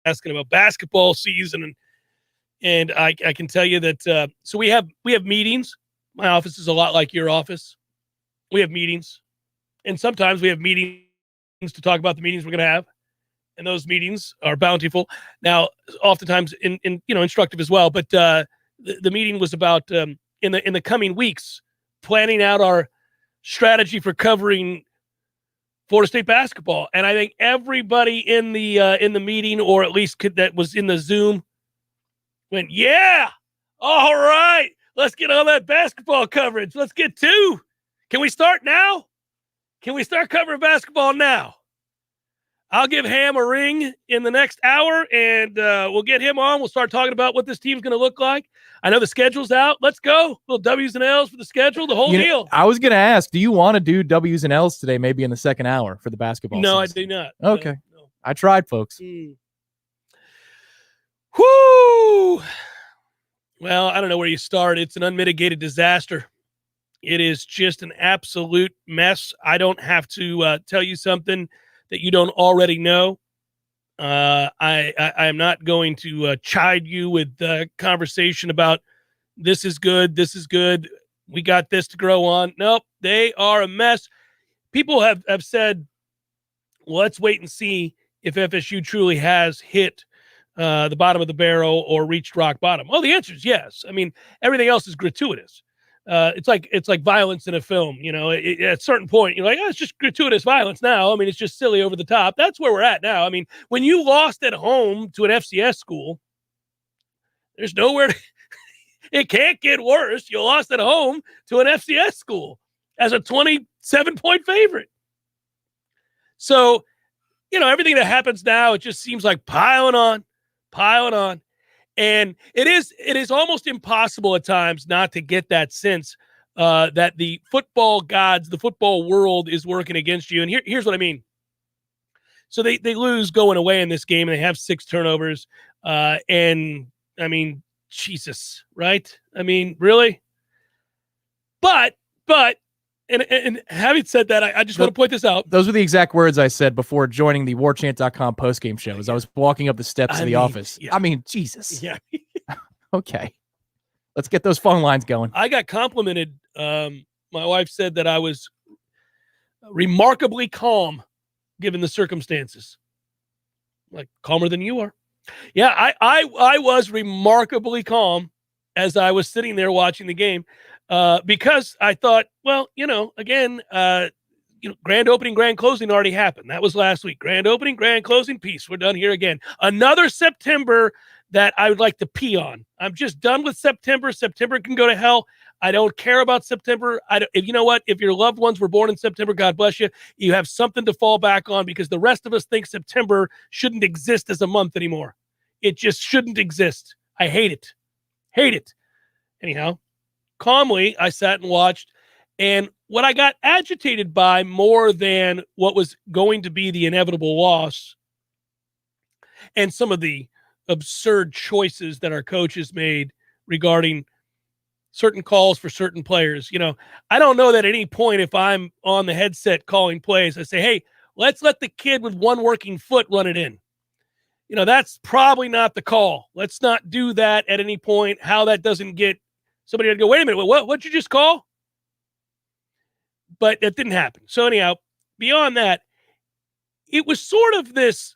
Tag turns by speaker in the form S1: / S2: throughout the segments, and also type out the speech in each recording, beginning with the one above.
S1: asking about basketball season, and I can tell you that so we have meetings. My office is a lot like your office. We have meetings, and sometimes we have meetings to talk about the meetings we're going to have, and those meetings are bountiful. Now, oftentimes instructive as well. But the meeting was about in the coming weeks planning out our strategy for covering Florida State basketball, and I think everybody in the meeting, or at least that was in the Zoom, went, "Yeah, all right, let's get all that basketball coverage. Let's get to. Can we start now? Can we start covering basketball now? I'll give Ham a ring in the next hour, and we'll get him on. We'll start talking about what this team's going to look like. I know the schedule's out. Let's go. Little W's and L's for the schedule, the whole deal."
S2: I was going to ask, do you want to do W's and L's today, maybe in the second hour for the basketball
S1: No,
S2: season?
S1: I do not.
S2: Okay.
S1: No.
S2: I tried, folks.
S1: Whoo! Well, I don't know where you start. It's an unmitigated disaster. It is just an absolute mess. I don't have to tell you something that you don't already know. I am not going to chide you with the conversation about this is good, we got this to grow on. Nope, they are a mess. People have said, well, let's wait and see if FSU truly has hit the bottom of the barrel or reached rock bottom. Well, the answer is yes. I mean, everything else is gratuitous. It's like violence in a film. At a certain point, you're like, oh, it's just gratuitous violence now. I mean, it's just silly over the top. That's where we're at now. I mean, when you lost at home to an FCS school, there's nowhere it can't get worse. You lost at home to an FCS school as a 27-point favorite. So, everything that happens now, it just seems like piling on. And it is almost impossible at times not to get that sense that the football gods, the football world is working against you. And here's what I mean. So they lose going away in this game, and they have 6 turnovers. And, I mean, Jesus, right? I mean, really? But and having said that, I just want to point this out.
S2: Those were the exact words I said before joining the Warchant.com postgame show as I was walking up the steps of the office. Yeah. I mean, Jesus.
S1: Yeah.
S2: Okay. Let's get those phone lines going.
S1: I got complimented. My wife said that I was remarkably calm given the circumstances. Like, calmer than you are. Yeah, I was remarkably calm as I was sitting there watching the game. Because I thought, well, again, grand opening, grand closing already happened. That was last week. Grand opening, grand closing, peace. We're done here again. Another September that I would like to pee on. I'm just done with September. September can go to hell. I don't care about September. You know what? If your loved ones were born in September, God bless you. You have something to fall back on, because the rest of us think September shouldn't exist as a month anymore. It just shouldn't exist. I hate it. Hate it. Anyhow. Calmly, I sat and watched, and what I got agitated by more than what was going to be the inevitable loss and some of the absurd choices that our coaches made regarding certain calls for certain players. I don't know that at any point, if I'm on the headset calling plays, I say, hey, let's let the kid with one working foot run it in. That's probably not the call. Let's not do that at any point. How that doesn't get somebody would go, wait a minute, what'd you just call? But that didn't happen. So anyhow, beyond that, it was sort of this,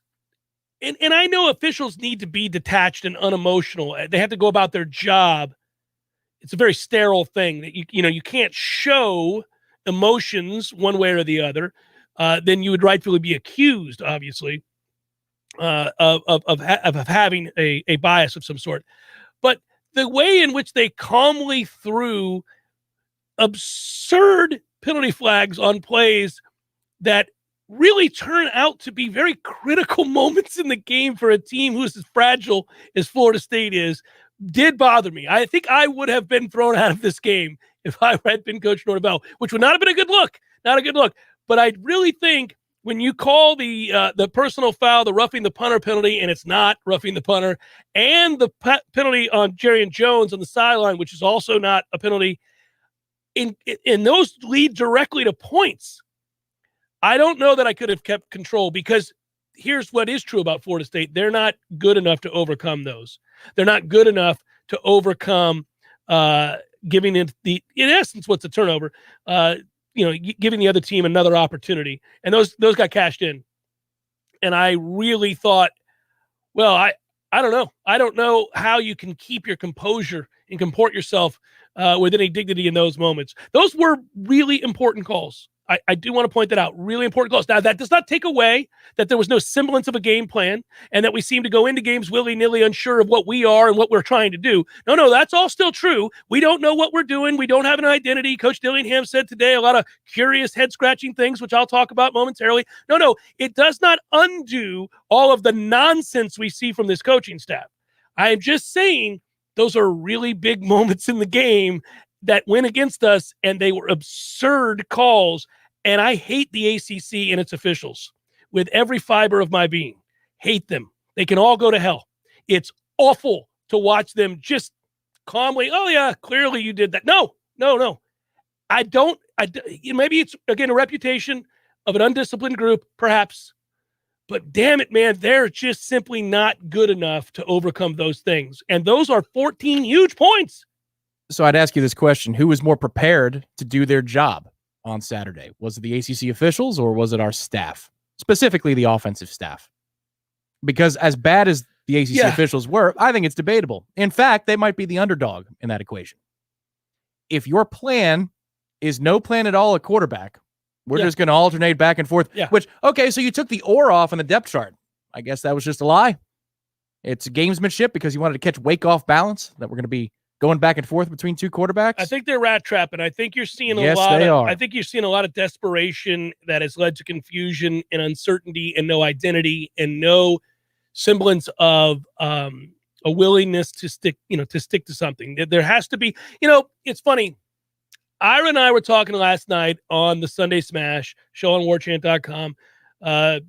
S1: and I know officials need to be detached and unemotional. They have to go about their job. It's a very sterile thing that you can't show emotions one way or the other. Then you would rightfully be accused, obviously, of having a bias of some sort. But the way in which they calmly threw absurd penalty flags on plays that really turn out to be very critical moments in the game for a team who's as fragile as Florida State is did bother me. I think I would have been thrown out of this game if I had been Coach Norvell, which would not have been a good look. Not a good look. But I really think when you call the personal foul, the roughing the punter penalty, and it's not roughing the punter, and the penalty on Jermaine Johnson on the sideline, which is also not a penalty, and those lead directly to points. I don't know that I could have kept control, because here's what is true about Florida State. They're not good enough to overcome those. They're not good enough to overcome giving in essence, what's a turnover? Giving the other team another opportunity. And those got cashed in. And I really thought, well, I don't know. I don't know how you can keep your composure and comport yourself with any dignity in those moments. Those were really important calls. I do want to point that out. Really important calls. Now, that does not take away that there was no semblance of a game plan and that we seem to go into games willy-nilly unsure of what we are and what we're trying to do. No, that's all still true. We don't know what we're doing. We don't have an identity. Coach Dillingham said today a lot of curious head-scratching things, which I'll talk about momentarily. No, it does not undo all of the nonsense we see from this coaching staff. I am just saying those are really big moments in the game that went against us, and they were absurd calls. And I hate the ACC and its officials with every fiber of my being. Hate them. They can all go to hell. It's awful to watch them just calmly, oh, yeah, clearly you did that. No. I don't. Maybe it's, again, a reputation of an undisciplined group, perhaps. But damn it, man, they're just simply not good enough to overcome those things. And those are 14 huge points.
S2: So I'd ask you this question. Who was more prepared to do their job on Saturday? Was it the ACC officials or was it our staff, specifically the offensive staff? Because as bad as the ACC officials were, I think it's debatable. In fact, they might be the underdog in that equation. If your plan is no plan at all at quarterback, we're just going to alternate back and forth, which, okay, so you took the or off on the depth chart. I guess that was just a lie. It's gamesmanship because you wanted to catch Wake off balance, that we're going to be going back and forth between two quarterbacks.
S1: I think they're rat trapping. I think you're seeing I think you're seeing a lot of desperation that has led to confusion and uncertainty and no identity and no semblance of a willingness to stick to something. There has to be, it's funny. Ira and I were talking last night on the Sunday Smash show on warchant.com,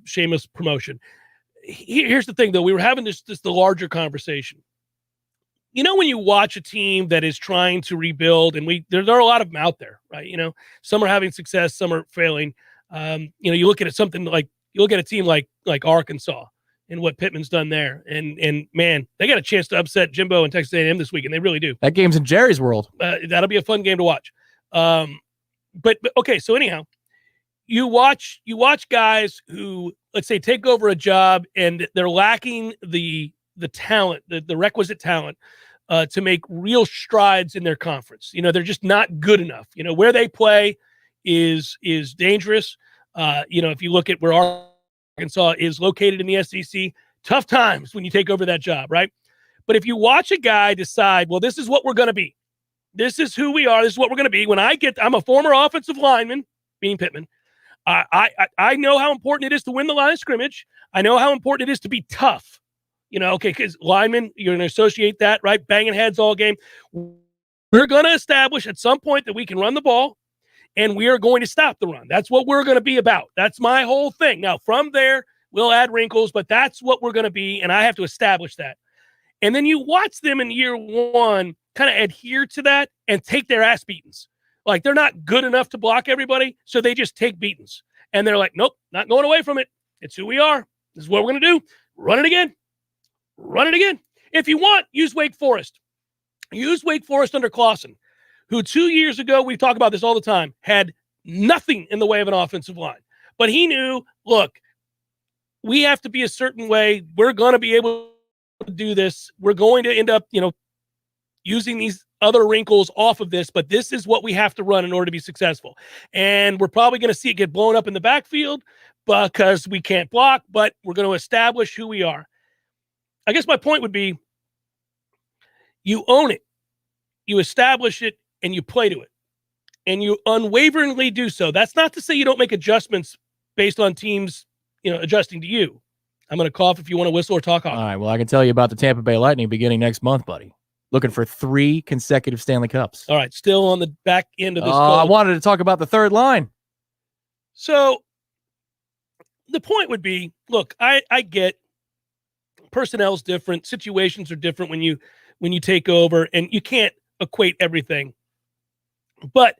S1: shameless promotion. Here's the thing, though. We were having the larger conversation. When you watch a team that is trying to rebuild, and there are a lot of them out there, right? Some are having success, some are failing. You look at a team like Arkansas and what Pittman's done there, and man, they got a chance to upset Jimbo and Texas A&M this week, and they really do.
S2: That game's in Jerry's world.
S1: That'll be a fun game to watch. But okay, so anyhow, you watch guys who, let's say, take over a job and they're lacking the talent, the requisite talent to make real strides in their conference. They're just not good enough. Where they play is dangerous. If you look at where Arkansas is located in the SEC, tough times when you take over that job, right? But if you watch a guy decide, well, this is what we're going to be. This is who we are. This is what we're going to be. I'm a former offensive lineman, being Pittman. I know how important it is to win the line of scrimmage. I know how important it is to be tough. Because linemen, you're going to associate that, right? Banging heads all game. We're going to establish at some point that we can run the ball, and we are going to stop the run. That's what we're going to be about. That's my whole thing. Now, from there, we'll add wrinkles, but that's what we're going to be, and I have to establish that. And then you watch them in year one kind of adhere to that and take their ass beatings. Like, they're not good enough to block everybody, so they just take beatings. And they're like, nope, not going away from it. It's who we are. This is what we're going to do. Run it again. Run it again. If you want, use Wake Forest. Use Wake Forest under Clawson, who 2 years ago, we talk about this all the time, had nothing in the way of an offensive line. But he knew, look, we have to be a certain way. We're going to be able to do this. We're going to end up, using these other wrinkles off of this, but this is what we have to run in order to be successful. And we're probably going to see it get blown up in the backfield because we can't block, but we're going to establish who we are. I guess my point would be, you own it, you establish it, and you play to it. And you unwaveringly do so. That's not to say you don't make adjustments based on teams, adjusting to you. I'm going to cough if you want to whistle or talk off.
S2: All right, well, I can tell you about the Tampa Bay Lightning beginning next month, buddy. Looking for 3 consecutive Stanley Cups.
S1: All right, still on the back end of this.
S2: I wanted to talk about the third line.
S1: So the point would be, look, I get personnel's different, situations are different when you take over, and you can't equate everything. But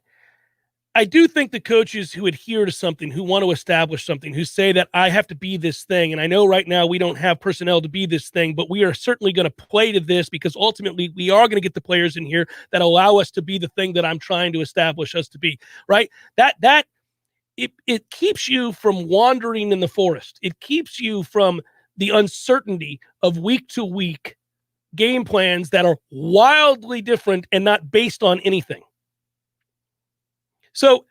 S1: I do think the coaches who adhere to something, who want to establish something, who say that I have to be this thing, and I know right now we don't have personnel to be this thing, but we are certainly going to play to this because ultimately we are going to get the players in here that allow us to be the thing that I'm trying to establish us to be, right? It keeps you from wandering in the forest. It keeps you from the uncertainty of week to week game plans that are wildly different and not based on anything. So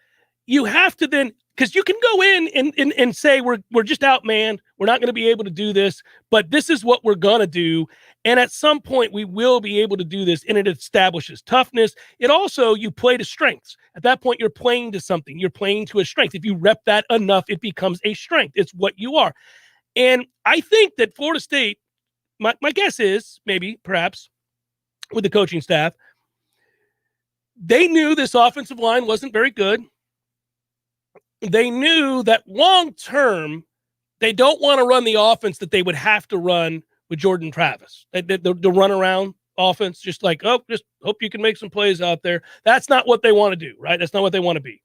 S1: you have to then, because you can go in and say, we're just outmanned. We're not going to be able to do this, but this is what we're going to do. And at some point we will be able to do this, and it establishes toughness. It also, you play to strengths. At that point, you're playing to something. You're playing to a strength. If you rep that enough, it becomes a strength. It's what you are. And I think that Florida State, my guess is maybe, perhaps, with the coaching staff, they knew this offensive line wasn't very good. They knew that long term, they don't want to run the offense that they would have to run with Jordan Travis. The run around offense, just like, just hope you can make some plays out there. That's not what they want to do, right? That's not what they want to be.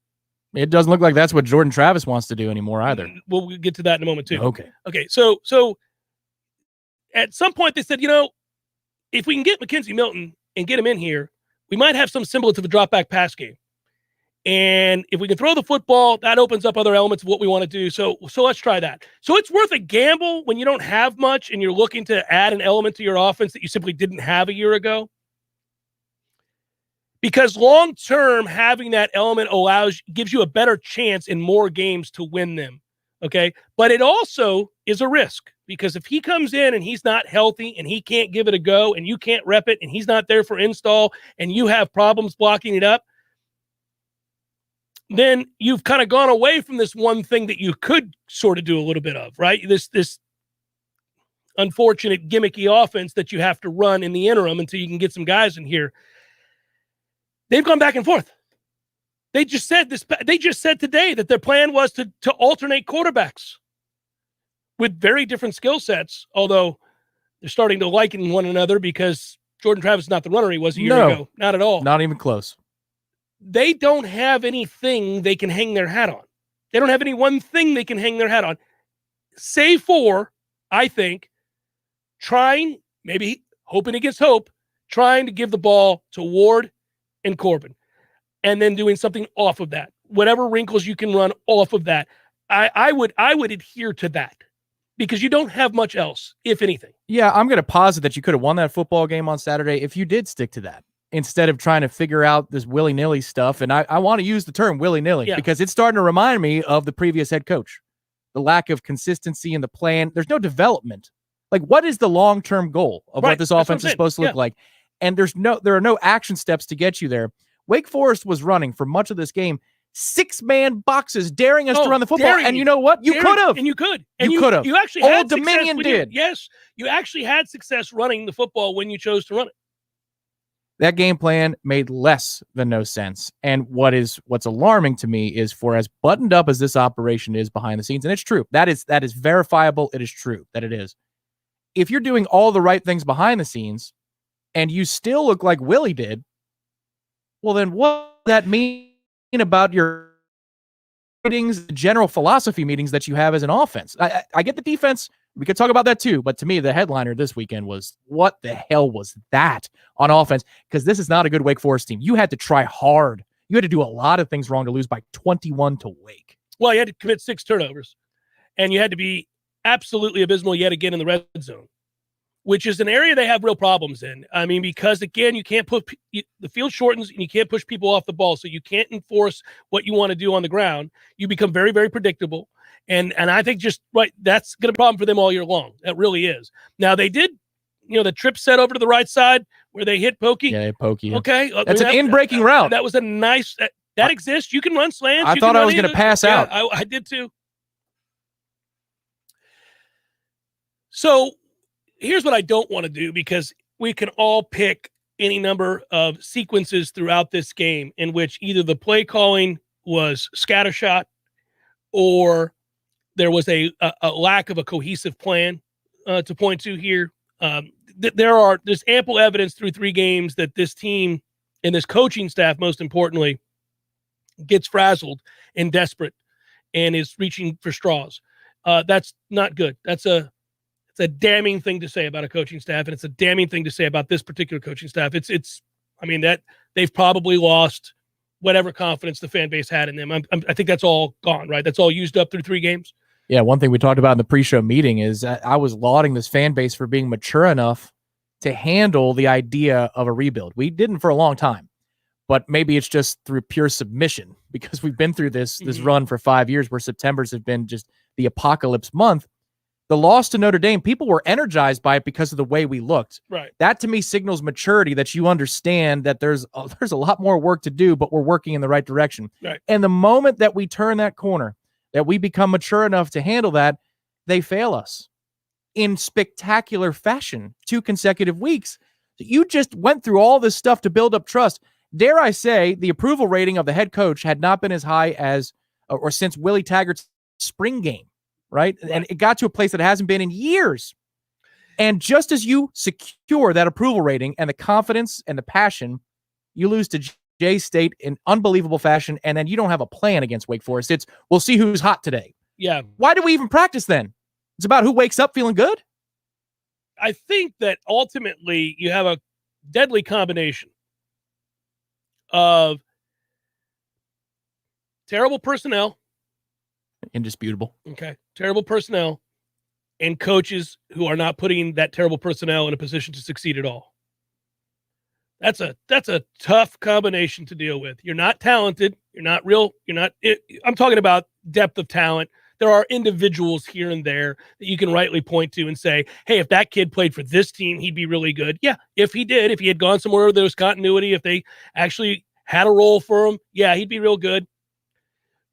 S2: It doesn't look like that's what Jordan Travis wants to do anymore either.
S1: We'll get to that in a moment too.
S2: Okay.
S1: So at some point they said, if we can get McKenzie Milton and get him in here, we might have some semblance of a drop back pass game. And if we can throw the football, that opens up other elements of what we want to do. So let's try that. So it's worth a gamble when you don't have much and you're looking to add an element to your offense that you simply didn't have a year ago. Because long-term, having that element gives you a better chance in more games to win them. Okay. But it also is a risk, because if he comes in and he's not healthy and he can't give it a go and you can't rep it and he's not there for install and you have problems blocking it up, then you've kind of gone away from this one thing that you could sort of do a little bit of, right? This unfortunate gimmicky offense that you have to run in the interim until you can get some guys in here. They've gone back and forth. They just said today that their plan was to alternate quarterbacks with very different skill sets, although they're starting to liken one another because Jordan Travis is not the runner he was a year ago. Not at all.
S2: Not even close.
S1: They don't have anything they can hang their hat on. They don't have any one thing they can hang their hat on, save for, I think, trying, maybe hoping against hope, trying to give the ball to Ward and Corbin, and then doing something off of that. Whatever wrinkles you can run off of that. I would adhere to that, because you don't have much else, if anything.
S2: Yeah, I'm going to posit that you could have won that football game on Saturday if you did stick to that, instead of trying to figure out this willy-nilly stuff. And I want to use the term willy-nilly because it's starting to remind me of the previous head coach. The lack of consistency in the plan. There's no development. Like, what is the long-term goal of what this offense is supposed to look like? And there are no action steps to get you there. Wake Forest was running for much of this game 6-man boxes, daring us to run the football. And you know what? You could have.
S1: And you could.
S2: And you could have.
S1: You actually had
S2: Old Dominion did.
S1: Yes. You actually had success running the football when you chose to run it.
S2: That game plan made less than no sense. And what's alarming to me is, for as buttoned up as this operation is behind the scenes, and it's true, that is verifiable. It is true that it is. If you're doing all the right things behind the scenes and you still look like Willie did, well, then what does that mean about your meetings, the general philosophy meetings that you have as an offense? I get the defense. We could talk about that too. But to me, the headliner this weekend was, what the hell was that on offense? Because this is not a good Wake Forest team. You had to try hard. You had to do a lot of things wrong to lose by 21 to Wake.
S1: Well, you had to commit 6 turnovers, and you had to be absolutely abysmal yet again in the red zone, which is an area they have real problems in. I mean, because again, you can't put the field shortens and you can't push people off the ball. So you can't enforce what you want to do on the ground. You become very, very predictable. And I think that's going to be a problem for them all year long. That really is. Now they did, the trip set over to the right side where they hit Pokey.
S2: Yeah, Pokey.
S1: Okay.
S2: That's an in-breaking route.
S1: That was a nice, that exists. You can run slants.
S2: I thought I was going to pass out.
S1: I did too. So here's what I don't want to do, because we can all pick any number of sequences throughout this game in which either the play calling was scattershot or there was a lack of a cohesive plan to point to here. There's ample evidence through 3 games that this team and this coaching staff, most importantly, gets frazzled and desperate and is reaching for straws. That's not good. It's a damning thing to say about a coaching staff, and it's a damning thing to say about this particular coaching staff. I mean, that they've probably lost whatever confidence the fan base had in them. I think that's all gone, right? That's all used up through 3 games.
S2: Yeah, one thing we talked about in the pre-show meeting is I was lauding this fan base for being mature enough to handle the idea of a rebuild. We didn't for a long time, but maybe it's just through pure submission because we've been through this run for 5 years where Septembers have been just the apocalypse month. The loss to Notre Dame, people were energized by it because of the way we looked.
S1: Right.
S2: That to me signals maturity, that you understand that there's a lot more work to do, but we're working in the right direction.
S1: Right.
S2: And the moment that we turn that corner, that we become mature enough to handle that, they fail us in spectacular fashion 2 consecutive weeks. You just went through all this stuff to build up trust. Dare I say, the approval rating of the head coach had not been as high as or since Willie Taggart's spring game. Right? And it got to a place that it hasn't been in years. And just as you secure that approval rating and the confidence and the passion, you lose to J-State in unbelievable fashion, and then you don't have a plan against Wake Forest. It's, we'll see who's hot today.
S1: Yeah.
S2: Why do we even practice then? It's about who wakes up feeling good?
S1: I think that ultimately you have a deadly combination of terrible personnel.
S2: Indisputable.
S1: Okay. Terrible personnel and coaches who are not putting that terrible personnel in a position to succeed at all. That's a tough combination to deal with. You're not talented. I'm talking about depth of talent. There are individuals here and there that you can rightly point to and say, hey, if that kid played for this team, he'd be really good. Yeah. If he had gone somewhere where there was continuity, if they actually had a role for him, yeah, he'd be real good.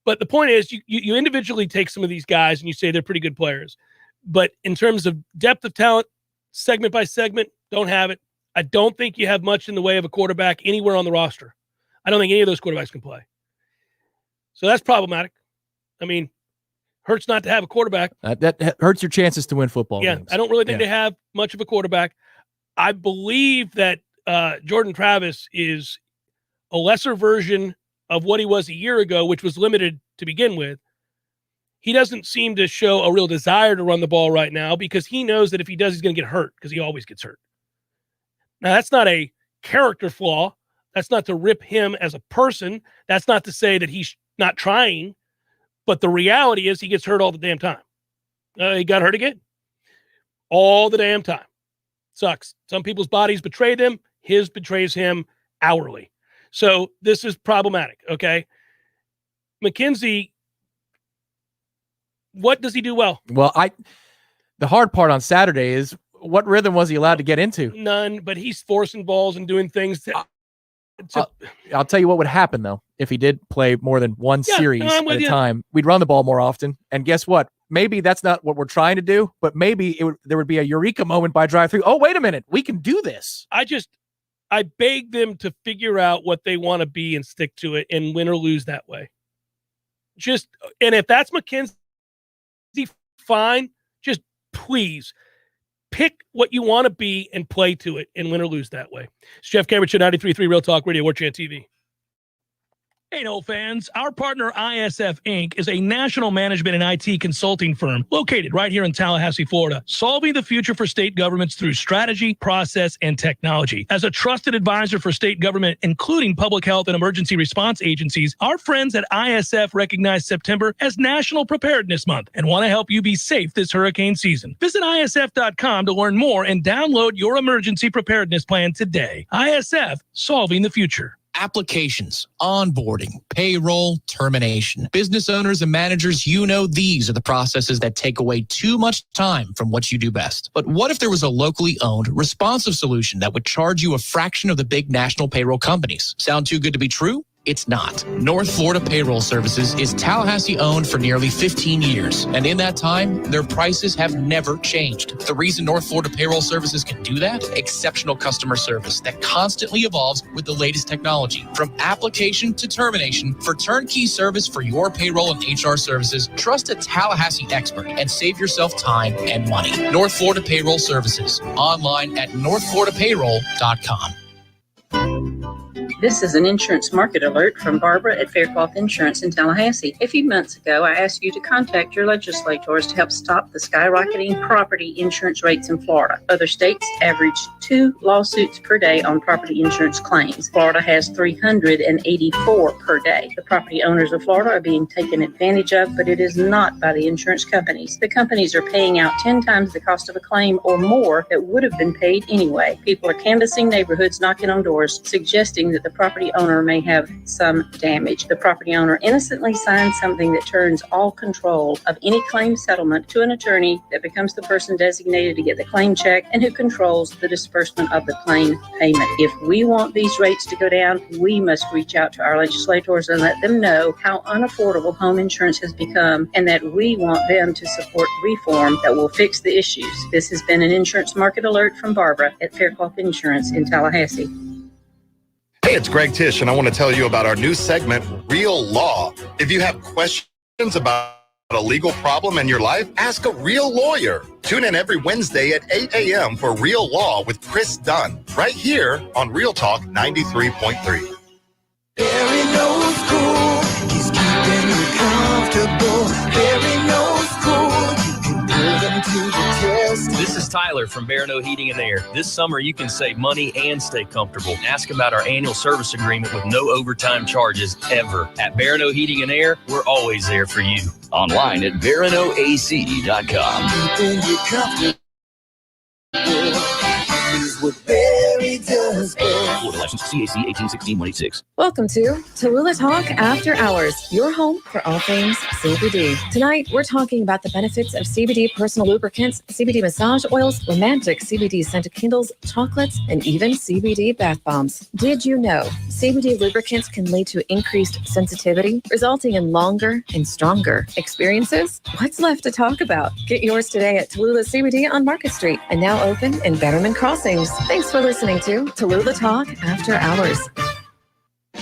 S1: But the point is, you individually take some of these guys and you say they're pretty good players. But in terms of depth of talent, segment by segment, don't have it. I don't think you have much in the way of a quarterback anywhere on the roster. I don't think any of those quarterbacks can play. So that's problematic. I mean, hurts not to have a quarterback.
S2: That hurts your chances to win football games.
S1: I don't really think they have much of a quarterback. I believe that Jordan Travis is a lesser version of what he was a year ago, which was limited to begin with. He doesn't seem to show a real desire to run the ball right now because he knows that if he does, he's going to get hurt because he always gets hurt. Now, that's not a character flaw. That's not to rip him as a person. That's not to say that he's not trying. But the reality is he gets hurt all the damn time. He got hurt again. All the damn time. Sucks. Some people's bodies betray them. His betrays him hourly. So this is problematic, okay? McKenzie, what does he do well?
S2: Well, the hard part on Saturday is what rhythm was he allowed to get into?
S1: None, but he's forcing balls and doing things.
S2: I'll tell you what would happen, though, if he did play more than one series at a time. We'd run the ball more often. And guess what? Maybe that's not what we're trying to do, but maybe there would be a eureka moment by drive-through. Oh, wait a minute. We can do this.
S1: I beg them to figure out what they want to be and stick to it and win or lose that way. And if that's McKenzie, fine. Just please pick what you want to be and play to it and win or lose that way. It's Jeff Cameron, 93.3 Real Talk Radio, Warchant TV. Hey, Nole fans, our partner ISF Inc. is a national management and IT consulting firm located right here in Tallahassee, Florida, solving the future for state governments through strategy, process, and technology. As a trusted advisor for state government, including public health and emergency response agencies, our friends at ISF recognize September as National Preparedness Month and want to help you be safe this hurricane season. Visit ISF.com to learn more and download your emergency preparedness plan today. ISF, solving the future.
S3: Applications, onboarding, payroll, termination. Business owners and managers, these are the processes that take away too much time from what you do best. But what if there was a locally owned, responsive solution that would charge you a fraction of the big national payroll companies? Sound too good to be true? It's not. North Florida Payroll Services is Tallahassee owned for nearly 15 years. And in that time, their prices have never changed. The reason North Florida Payroll Services can do that? Exceptional customer service that constantly evolves with the latest technology. From application to termination, for turnkey service for your payroll and HR services, trust a Tallahassee expert and save yourself time and money. North Florida Payroll Services. Online at northfloridapayroll.com.
S4: This is an insurance market alert from Barbara at Faircloth Insurance in Tallahassee. A few months ago, I asked you to contact your legislators to help stop the skyrocketing property insurance rates in Florida. Other states average 2 lawsuits per day on property insurance claims. Florida has 384 per day. The property owners of Florida are being taken advantage of, but it is not by the insurance companies. The companies are paying out 10 times the cost of a claim or more that would have been paid anyway. People are canvassing neighborhoods, knocking on doors, suggesting that the property owner may have some damage. The property owner innocently signs something that turns all control of any claim settlement to an attorney that becomes the person designated to get the claim check and who controls the disbursement of the claim payment. If we want these rates to go down, we must reach out to our legislators and let them know how unaffordable home insurance has become and that we want them to support reform that will fix the issues. This has been an insurance market alert from Barbara at Faircloth Insurance in Tallahassee.
S5: Hey, it's Greg Tish, and I want to tell you about our new segment, Real Law. If you have questions about a legal problem in your life, ask a real lawyer. Tune in every Wednesday at 8 a.m. for Real Law with Chris Dunn, right here on Real Talk 93.3.
S6: Barry knows cool. He's keeping you comfortable. Barry knows cool. You can put him to the test.
S7: This is Tyler from Barano Heating and Air. This summer, you can save money and stay comfortable. Ask about our annual service agreement with no overtime charges ever. At Barano Heating and Air, we're always there for you.
S8: Online at baranoac.com.
S6: Keeping you comfortable. Is what Barry does best.
S8: Florida license CAC 1816-186.
S9: Welcome to Tallulah Talk After Hours, your home for all things CBD. Tonight, we're talking about the benefits of CBD personal lubricants, CBD massage oils, romantic CBD scented candles, chocolates, and even CBD bath bombs. Did you know CBD lubricants can lead to increased sensitivity, resulting in longer and stronger experiences? What's left to talk about? Get yours today at Tallulah CBD on Market Street and now open in Betterman Crossings. Thanks for listening to Tallulah Talk After Hours.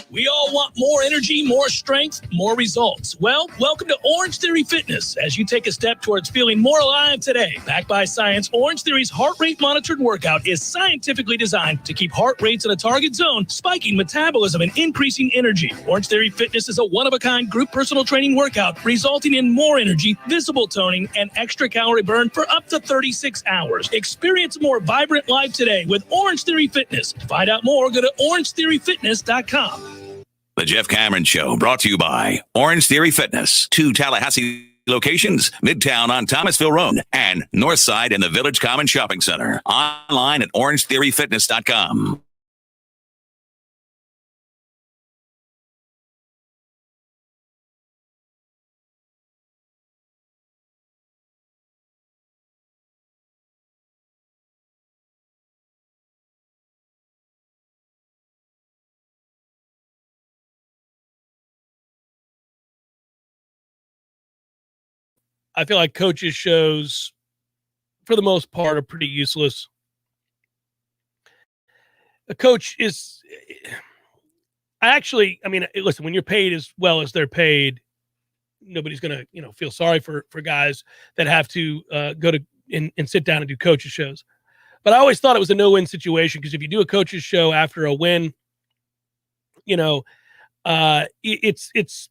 S1: We all want more energy, more strength, more results. Well, welcome to Orange Theory Fitness as you take a step towards feeling more alive today. Backed by science, Orange Theory's heart rate monitored workout is scientifically designed to keep heart rates in a target zone, spiking metabolism and increasing energy. Orange Theory Fitness is a one-of-a-kind group personal training workout resulting in more energy, visible toning, and extra calorie burn for up to 36 hours. Experience a more vibrant life today with Orange Theory Fitness. To find out more, go to orangetheoryfitness.com.
S10: The Jeff Cameron Show, brought to you by Orange Theory Fitness. 2 Tallahassee locations, Midtown on Thomasville Road and Northside in the Village Common Shopping Center. Online at orangetheoryfitness.com.
S1: I feel like coaches' shows, for the most part, are pretty useless. A coach is, listen, when you're paid as well as they're paid, nobody's going to, feel sorry for guys that have to go to and sit down and do coaches' shows. But I always thought it was a no-win situation because if you do a coaches' show after a win, it's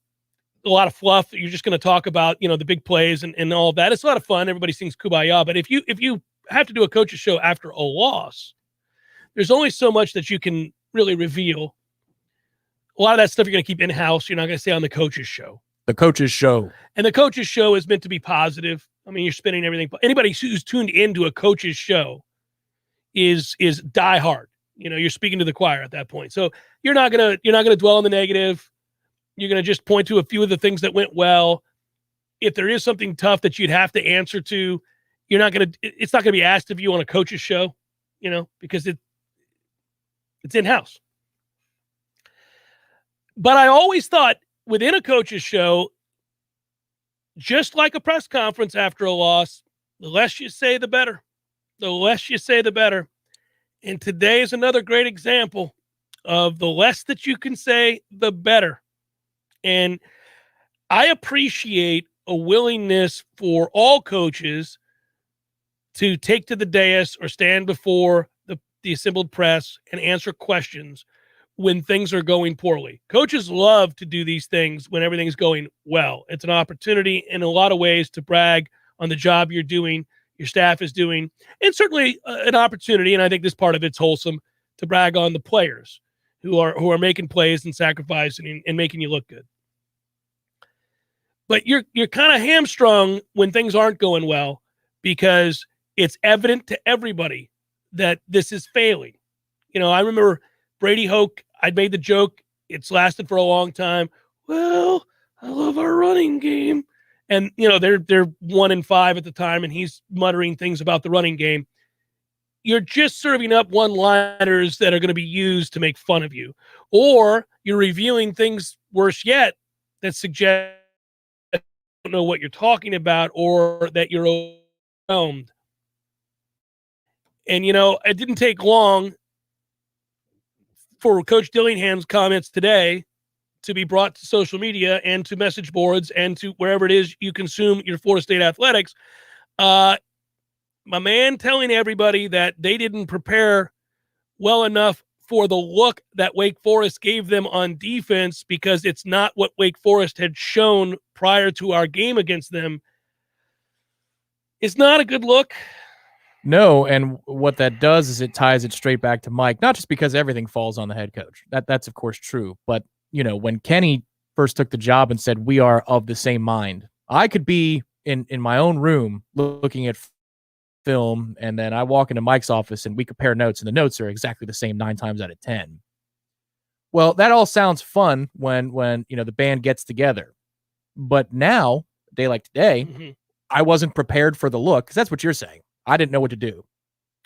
S1: a lot of fluff. You're just going to talk about, the big plays and all of that. It's a lot of fun. Everybody sings Kumbaya. But if you have to do a coach's show after a loss, there's only so much that you can really reveal. A lot of that stuff you're going to keep in-house. You're not going to say on the coach's show.
S2: The coach's show. And
S1: the coach's show is meant to be positive. I mean, you're spinning everything. Anybody who's tuned into a coach's show is diehard. You're speaking to the choir at that point. So you're not going to dwell on the negative. You're going to just point to a few of the things that went well. If there is something tough that you'd have to answer to, it's not going to be asked of you on a coach's show, because it's in-house. But I always thought within a coach's show, just like a press conference after a loss, the less you say, the better. The less you say, the better. And today is another great example of the less that you can say, the better. And I appreciate a willingness for all coaches to take to the dais or stand before the assembled press and answer questions when things are going poorly. Coaches love to do these things when everything's going well. It's an opportunity in a lot of ways to brag on the job you're doing, your staff is doing, and certainly an opportunity, and I think this part of it's wholesome, to brag on the players who are making plays and sacrificing and making you look good. But you're kind of hamstrung when things aren't going well because it's evident to everybody that this is failing. You know, I remember Brady Hoke, I'd made the joke, it's lasted for a long time. Well, I love our running game. And, you know, they're 1-5 at the time, and he's muttering things about the running game. You're just serving up one-liners that are going to be used to make fun of you. Or you're revealing things, worse yet, that suggest you don't know what you're talking about or that you're overwhelmed. And, you know, it didn't take long for Coach Dillingham's comments today to be brought to social media and to message boards and to wherever it is you consume your Florida State athletics. My man telling everybody that they didn't prepare well enough for the look that Wake Forest gave them on defense because it's not what Wake Forest had shown prior to our game against them. It's not a good look.
S2: No, and what that does is it ties it straight back to Mike, not just because everything falls on the head coach. That's of course true, but you know, when Kenny first took the job and said we are of the same mind, I could be in my own room looking at film, and then I walk into Mike's office and we compare notes, and the notes are exactly the same 9 times out of 10. Well, that all sounds fun when you know the band gets together, but now, a day like today, I wasn't prepared for the look, because that's what you're saying. I didn't know what to do.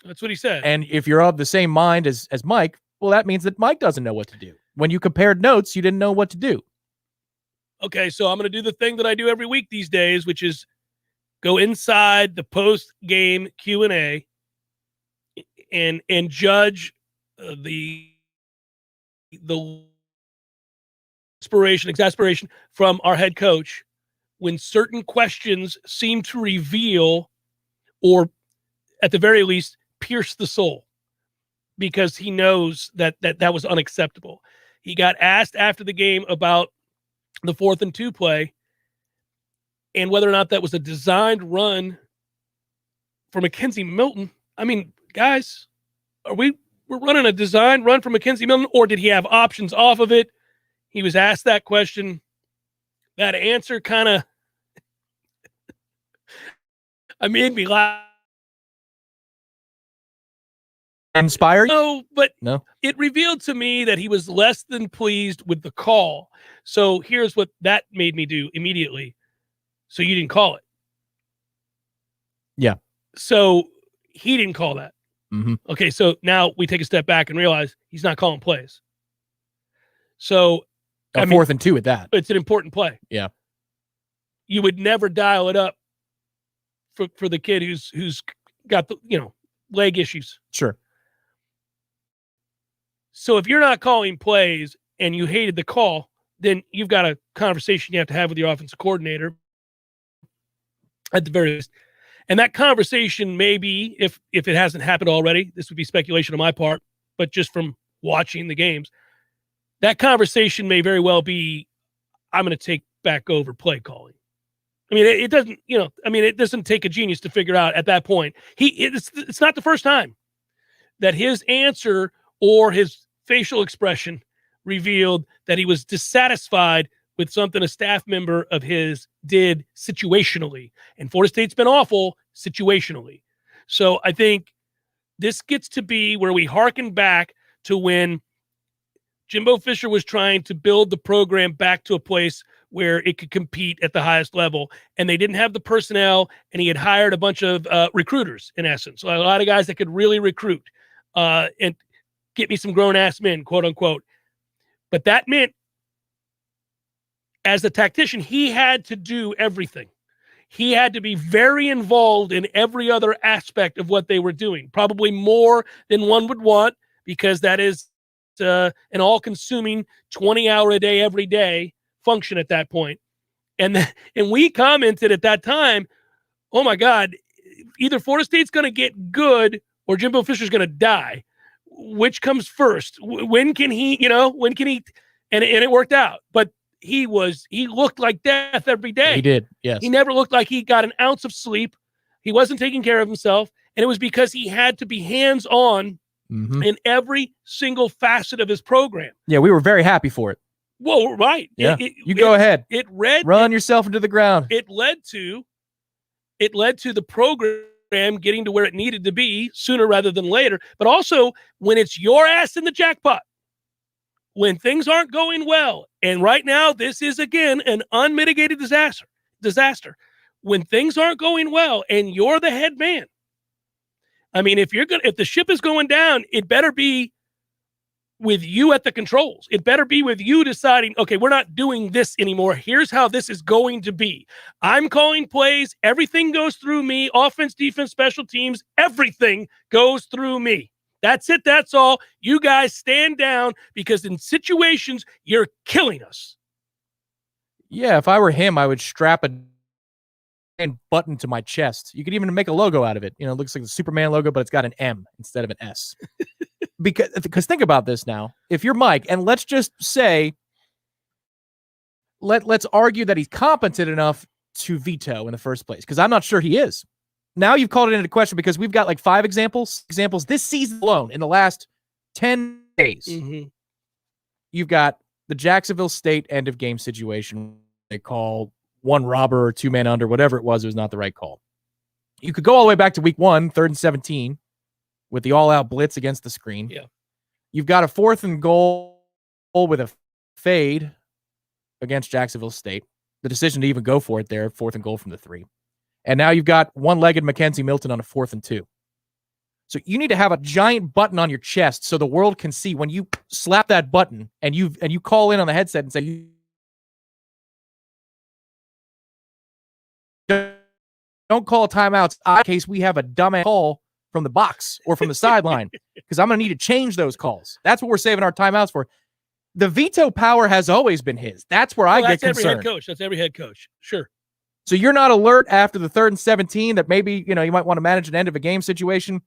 S1: That's what he said.
S2: And if you're of the same mind as Mike, well, that means that Mike doesn't know what to do. When you compared notes, you didn't know what to do.
S1: Okay, so I'm going to do the thing that I do every week these days, which is go inside the post-game Q&A and judge the exasperation from our head coach when certain questions seem to reveal or at the very least pierce the soul because he knows that was unacceptable. He got asked after the game about the 4th and 2 play and whether or not that was a designed run for McKenzie Milton. I mean, guys, we're running a designed run for McKenzie Milton, or did he have options off of it? He was asked that question. That answer kind of made me laugh.
S2: Inspired?
S1: No, but
S2: no.
S1: It revealed to me that he was less than pleased with the call. So here's what that made me do immediately. So you didn't call it.
S2: Yeah.
S1: So he didn't call that.
S2: Mm-hmm.
S1: Okay, so now we take a step back and realize he's not calling plays. So
S2: a 4th and 2 at that.
S1: It's an important play.
S2: Yeah.
S1: You would never dial it up for the kid who's got the, you know, leg issues.
S2: Sure.
S1: So if you're not calling plays and you hated the call, then you've got a conversation you have to have with your offensive coordinator at the very least. And that conversation may be, if it hasn't happened already, this would be speculation on my part, but just from watching the games, that conversation may very well be, I'm going to take back over play calling. I mean, it doesn't, you know, I mean, it doesn't take a genius to figure out at that point. It's not the first time that his answer or his facial expression revealed that he was dissatisfied with something a staff member of his did situationally. And Florida State's been awful situationally. So I think this gets to be where we hearken back to when Jimbo Fisher was trying to build the program back to a place where it could compete at the highest level. And they didn't have the personnel, and he had hired a bunch of recruiters, in essence. So a lot of guys that could really recruit and get me some grown-ass men, quote unquote. But that meant, as a tactician, he had to do everything. He had to be very involved in every other aspect of what they were doing, probably more than one would want, because that is an all-consuming 20-hour-a-day, every day function at that point. And we commented at that time, oh, my God, either Florida State's going to get good or Jimbo Fisher's going to die. which comes first? When can he, when can he, and it worked out. But he looked like death every day.
S2: He did, yes.
S1: He never looked like he got an ounce of sleep. He wasn't taking care of himself. And it was because he had to be hands-on in every single facet of his program.
S2: Yeah, we were very happy for it.
S1: Well, right.
S2: Yeah, go ahead. Run yourself into the ground.
S1: It led to the program getting to where it needed to be sooner rather than later. But also, when it's your ass in the jackpot, when things aren't going well, and right now this is again an unmitigated disaster. When things aren't going well, and you're the head man. I mean, if the ship is going down, it better be with you at the controls. It better be with you deciding, okay, we're not doing this anymore. Here's how this is going to be. I'm calling plays. Everything goes through me. Offense, defense, special teams, everything goes through me. That's it. That's all. You guys stand down because in situations, you're killing us.
S2: Yeah, if I were him, I would strap a button to my chest. You could even make a logo out of it. It looks like the Superman logo, but it's got an M instead of an S. Because think about this now. If you're Mike, and let's just say, let's argue that he's competent enough to veto in the first place, because I'm not sure he is. Now you've called it into question because we've got like 5 examples this season alone in the last 10 days. You've got the Jacksonville State end of game situation. They call one robber or 2-man under, whatever it was not the right call. You could go all the way back to week 1, 3rd and 17 with the all-out blitz against the screen.
S1: Yeah.
S2: You've got a 4th and goal with a fade against Jacksonville State. The decision to even go for it there, 4th and goal from the 3. And now you've got one-legged McKenzie Milton on a 4th and 2. So you need to have a giant button on your chest so the world can see when you slap that button and you call in on the headset and say, don't call timeouts in case we have a dumbass call from the box or from the sideline, because I'm going to need to change those calls. That's what we're saving our timeouts for. The veto power has always been his. That's where I get concerned.
S1: That's every head coach. Sure.
S2: So you're not alert after the 3rd and 17 that maybe, you might want to manage an end of a game situation,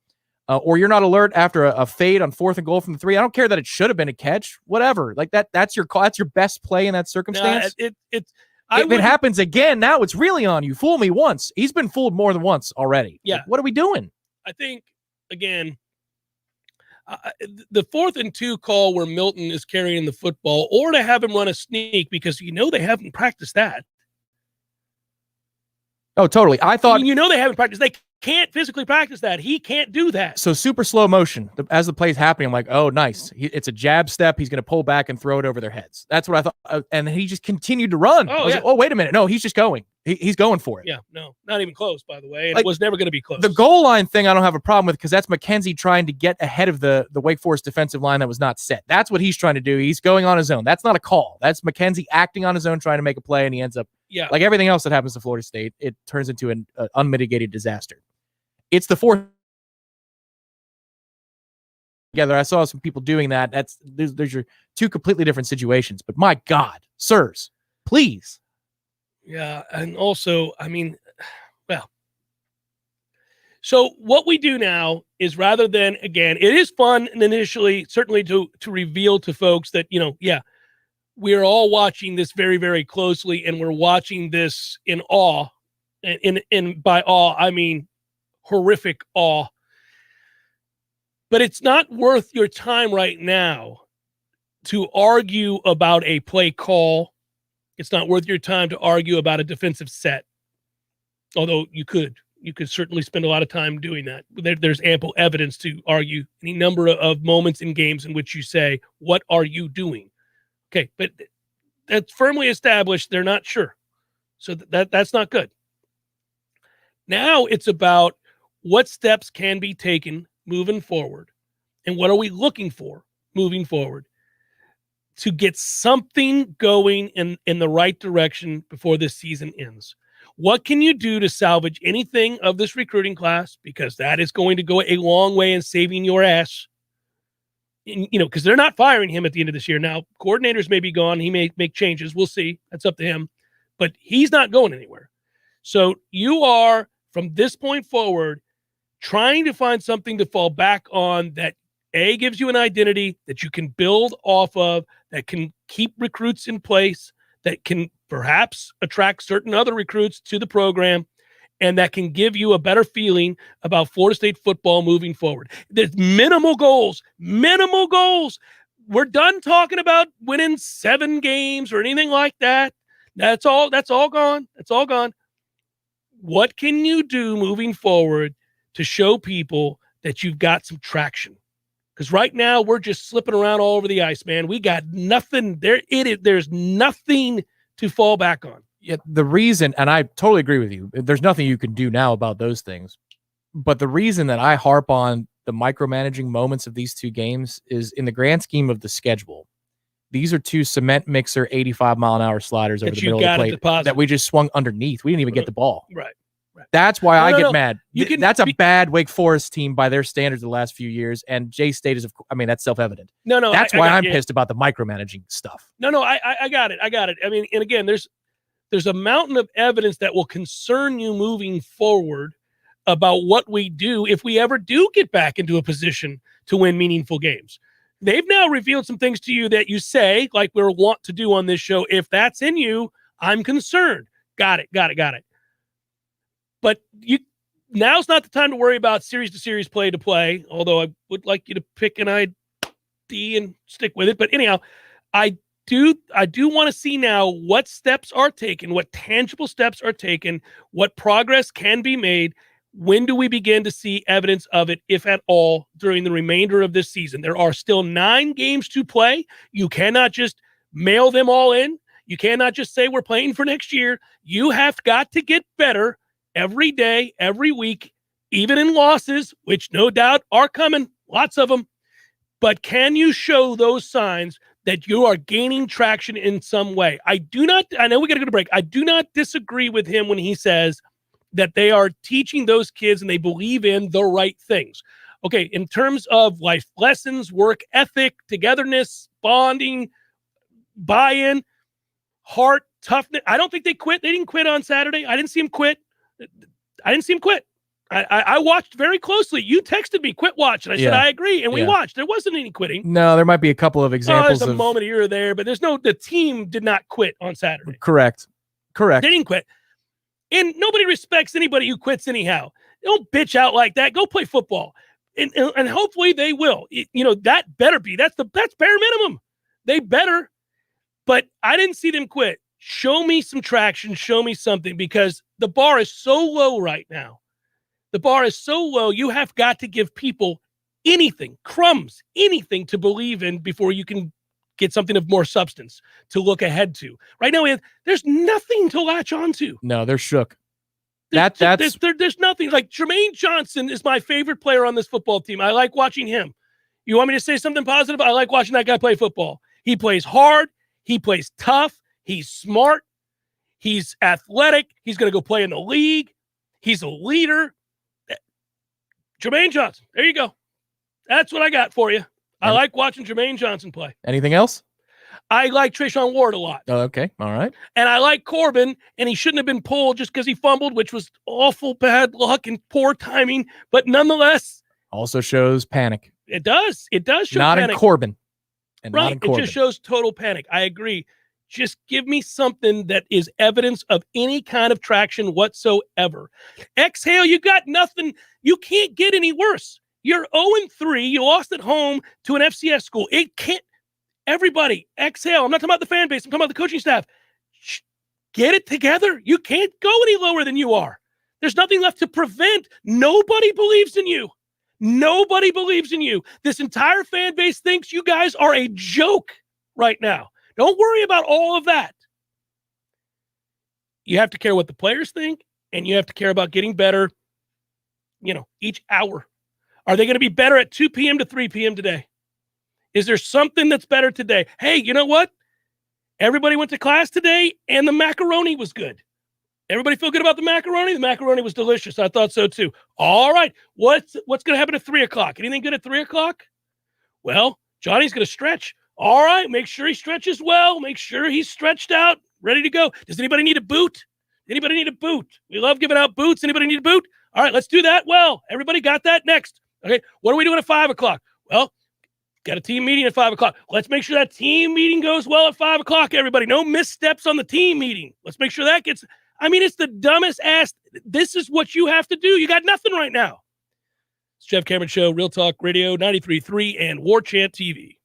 S2: or you're not alert after a fade on 4th and goal from the 3. I don't care that it should have been a catch, whatever. Like that's your call. That's your best play in that circumstance.
S1: If
S2: it happens again, now it's really on you. Fool me once. He's been fooled more than once already.
S1: Yeah.
S2: Like, what are we doing?
S1: I think, again, the 4th and 2 call where Milton is carrying the football, or to have him run a sneak because they haven't practiced that.
S2: Oh, totally. I thought
S1: they haven't practiced. They can't physically practice that. He can't do that.
S2: So super slow motion as the play's happening. I'm like, oh, nice. It's a jab step. He's going to pull back and throw it over their heads. That's what I thought. And he just continued to run. I was like, oh, wait a minute. No, he's just going. He's going for it.
S1: Yeah, no, not even close, by the way. And it was never going to be close.
S2: The goal line thing I don't have a problem with because that's McKenzie trying to get ahead of the Wake Forest defensive line that was not set. That's what he's trying to do. He's going on his own. That's not a call. That's McKenzie acting on his own, trying to make a play, and he ends up, like everything else that happens to Florida State, it turns into an unmitigated disaster. It's the 4th together. I saw some people doing that. There's your 2 completely different situations. But my God, sirs, please.
S1: Yeah, and also, so what we do now is, rather than, again, it is fun initially, certainly to reveal to folks that, we're all watching this very, very closely, and we're watching this in awe. And by awe, I mean horrific awe. But it's not worth your time right now to argue about a play call. It's not worth your time to argue about a defensive set. Although you could certainly spend a lot of time doing that. There's ample evidence to argue any number of moments in games in which you say, what are you doing? Okay, but that's firmly established. They're not sure. So that's not good. Now it's about what steps can be taken moving forward, and what are we looking for moving forward to get something going in the right direction before this season ends. What can you do to salvage anything of this recruiting class? Because that is going to go a long way in saving your ass. Because they're not firing him at the end of this year. Now, coordinators may be gone. He may make changes. We'll see. That's up to him. But he's not going anywhere. So you are, from this point forward, trying to find something to fall back on that gives you an identity that you can build off of, that can keep recruits in place, that can perhaps attract certain other recruits to the program, and that can give you a better feeling about Florida State football moving forward. There's minimal goals. We're done talking about winning 7 games or anything like that. That's all gone. That's all gone. What can you do moving forward to show people that you've got some traction? Because right now we're just slipping around all over the ice, man. We got nothing there. There's nothing to fall back on.
S2: Yeah, the reason, and I totally agree with you, there's nothing you can do now about those things. But the reason that I harp on the micromanaging moments of these 2 games is in the grand scheme of the schedule. These are 2 cement mixer 85-mile-an-hour sliders over the middle of the plate that we just swung underneath. We didn't even get the ball.
S1: Right.
S2: That's why I get mad. That's a
S1: be
S2: bad Wake Forest team by their standards the last few years. And J-State is, that's self-evident.
S1: No.
S2: That's why I'm pissed about the micromanaging stuff.
S1: No, I got it. I mean, and again, there's a mountain of evidence that will concern you moving forward about what we do if we ever do get back into a position to win meaningful games. They've now revealed some things to you that you say, like we're wont to do on this show. If that's in you, I'm concerned. Got it. But now's not the time to worry about series-to-series, play-to-play, although I would like you to pick an ID and stick with it. But anyhow, I do want to see now what steps are taken, what tangible steps are taken, what progress can be made. When do we begin to see evidence of it, if at all, during the remainder of this season? There are still 9 games to play. You cannot just mail them all in. You cannot just say we're playing for next year. You have got to get better every day, every week, even in losses, which no doubt are coming, lots of them. But can you show those signs that you are gaining traction in some way? I know we got to go to break. I do not disagree with him when he says that they are teaching those kids and they believe in the right things. Okay, in terms of life lessons, work ethic, togetherness, bonding, buy-in, heart, toughness. I don't think they quit. They didn't quit on Saturday. I didn't see them quit. I watched very closely. You texted me, quit watch. And I said, I agree. And we watched. There wasn't any quitting.
S2: No, there might be a couple of examples.
S1: There's a moment here or there, but the team did not quit on Saturday.
S2: Correct.
S1: They didn't quit. And nobody respects anybody who quits anyhow. Don't bitch out like that. Go play football. And hopefully they will. That better be. That's bare minimum. They better. But I didn't see them quit. Show me some traction. Show me something, because the bar is so low right now. The bar is so low. You have got to give people anything, crumbs, anything to believe in before you can get something of more substance to look ahead to. Right now, there's nothing to latch onto.
S2: No, they're shook.
S1: There's nothing. Like, Jermaine Johnson is my favorite player on this football team. I like watching him. You want me to say something positive? I like watching that guy play football. He plays hard. He plays tough. He's smart. He's athletic. He's going to go play in the league. He's a leader. Jermaine Johnson. There you go. That's what I got for you. I like watching Jermaine Johnson play.
S2: Anything else?
S1: I like Trayshawn Ward a lot.
S2: Oh, okay. All right.
S1: And I like Corbin, and he shouldn't have been pulled just because he fumbled, which was awful bad luck and poor timing. But nonetheless.
S2: Also shows panic.
S1: It does. It does show
S2: not
S1: panic.
S2: In Corbin. And
S1: right.
S2: Not in Corbin.
S1: It just shows total panic. I agree. Just give me something that is evidence of any kind of traction whatsoever. Exhale, you got nothing. You can't get any worse. You're 0-3. You lost at home to an FCS school. It can't. Everybody, exhale. I'm not talking about the fan base. I'm talking about the coaching staff. Get it together. You can't go any lower than you are. There's nothing left to prevent. Nobody believes in you. Nobody believes in you. This entire fan base thinks you guys are a joke right now. Don't worry about all of that. You have to care what the players think, and you have to care about getting better, each hour. Are they going to be better at 2 p.m. to 3 p.m. today? Is there something that's better today? Hey, you know what? Everybody went to class today, and the macaroni was good. Everybody feel good about the macaroni? The macaroni was delicious. I thought so too. All right. What's going to happen at 3 o'clock? Anything good at 3 o'clock? Well, Johnny's going to stretch. All right. Make sure he stretches well. Make sure he's stretched out, ready to go. Does anybody need a boot? Anybody need a boot? We love giving out boots. Anybody need a boot? All right. Let's do that. Well, everybody got that. Next. Okay. What are we doing at 5 o'clock? Well, Got a team meeting at 5 o'clock. Let's make sure that team meeting goes well at 5 o'clock, everybody. No missteps on the team meeting. Let's make sure that gets, it's the dumbest ass. This is what you have to do. You got nothing right now. It's Jeff Cameron Show, Real Talk Radio, 93.3 and Warchant TV.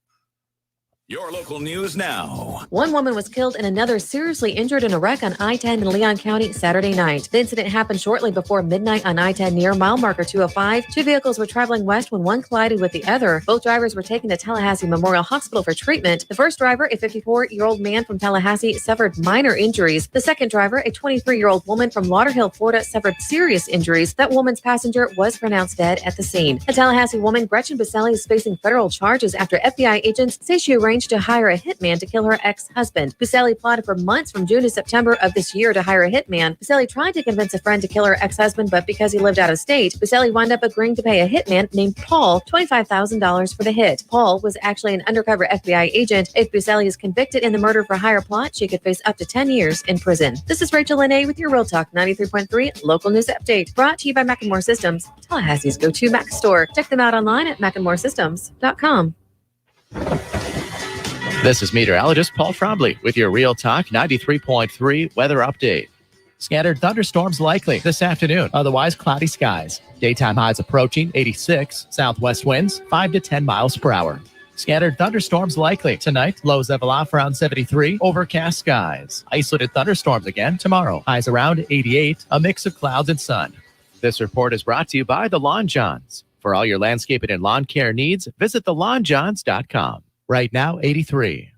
S10: Your local news now.
S9: One woman was killed and another seriously injured in a wreck on I-10 in Leon County Saturday night. The incident happened shortly before midnight on I-10 near mile marker 205. Two vehicles were traveling west when one collided with the other. Both drivers were taken to Tallahassee Memorial Hospital for treatment. The first driver, a 54-year-old man from Tallahassee, suffered minor injuries. The second driver, a 23-year-old woman from Lauderhill, Florida, suffered serious injuries. That woman's passenger was pronounced dead at the scene. A Tallahassee woman, Gretchen Baselli, is facing federal charges after FBI agents say she arranged to hire a hitman to kill her ex-husband. Baselli plotted for months from June to September of this year to hire a hitman. Baselli tried to convince a friend to kill her ex-husband, but because he lived out of state, Baselli wound up agreeing to pay a hitman named Paul $25,000 for the hit. Paul was actually an undercover FBI agent. If Baselli is convicted in the murder for hire plot, she could face up to 10 years in prison. This is Rachel Lene with your Real Talk 93.3 local news update, brought to you by McEnmore Systems, Tallahassee's go-to Mac store. Check them out online at McEnmoreSystems.com.
S11: This is meteorologist Paul Trombley with your Real Talk 93.3 weather update. Scattered thunderstorms likely this afternoon, otherwise cloudy skies. Daytime highs approaching 86, southwest winds 5 to 10 miles per hour. Scattered thunderstorms likely tonight, lows level off around 73, overcast skies. Isolated thunderstorms again tomorrow, highs around 88, a mix of clouds and sun. This report is brought to you by the Lawn Johns. For all your landscaping and lawn care needs, visit thelawnjohns.com. Right now, 83.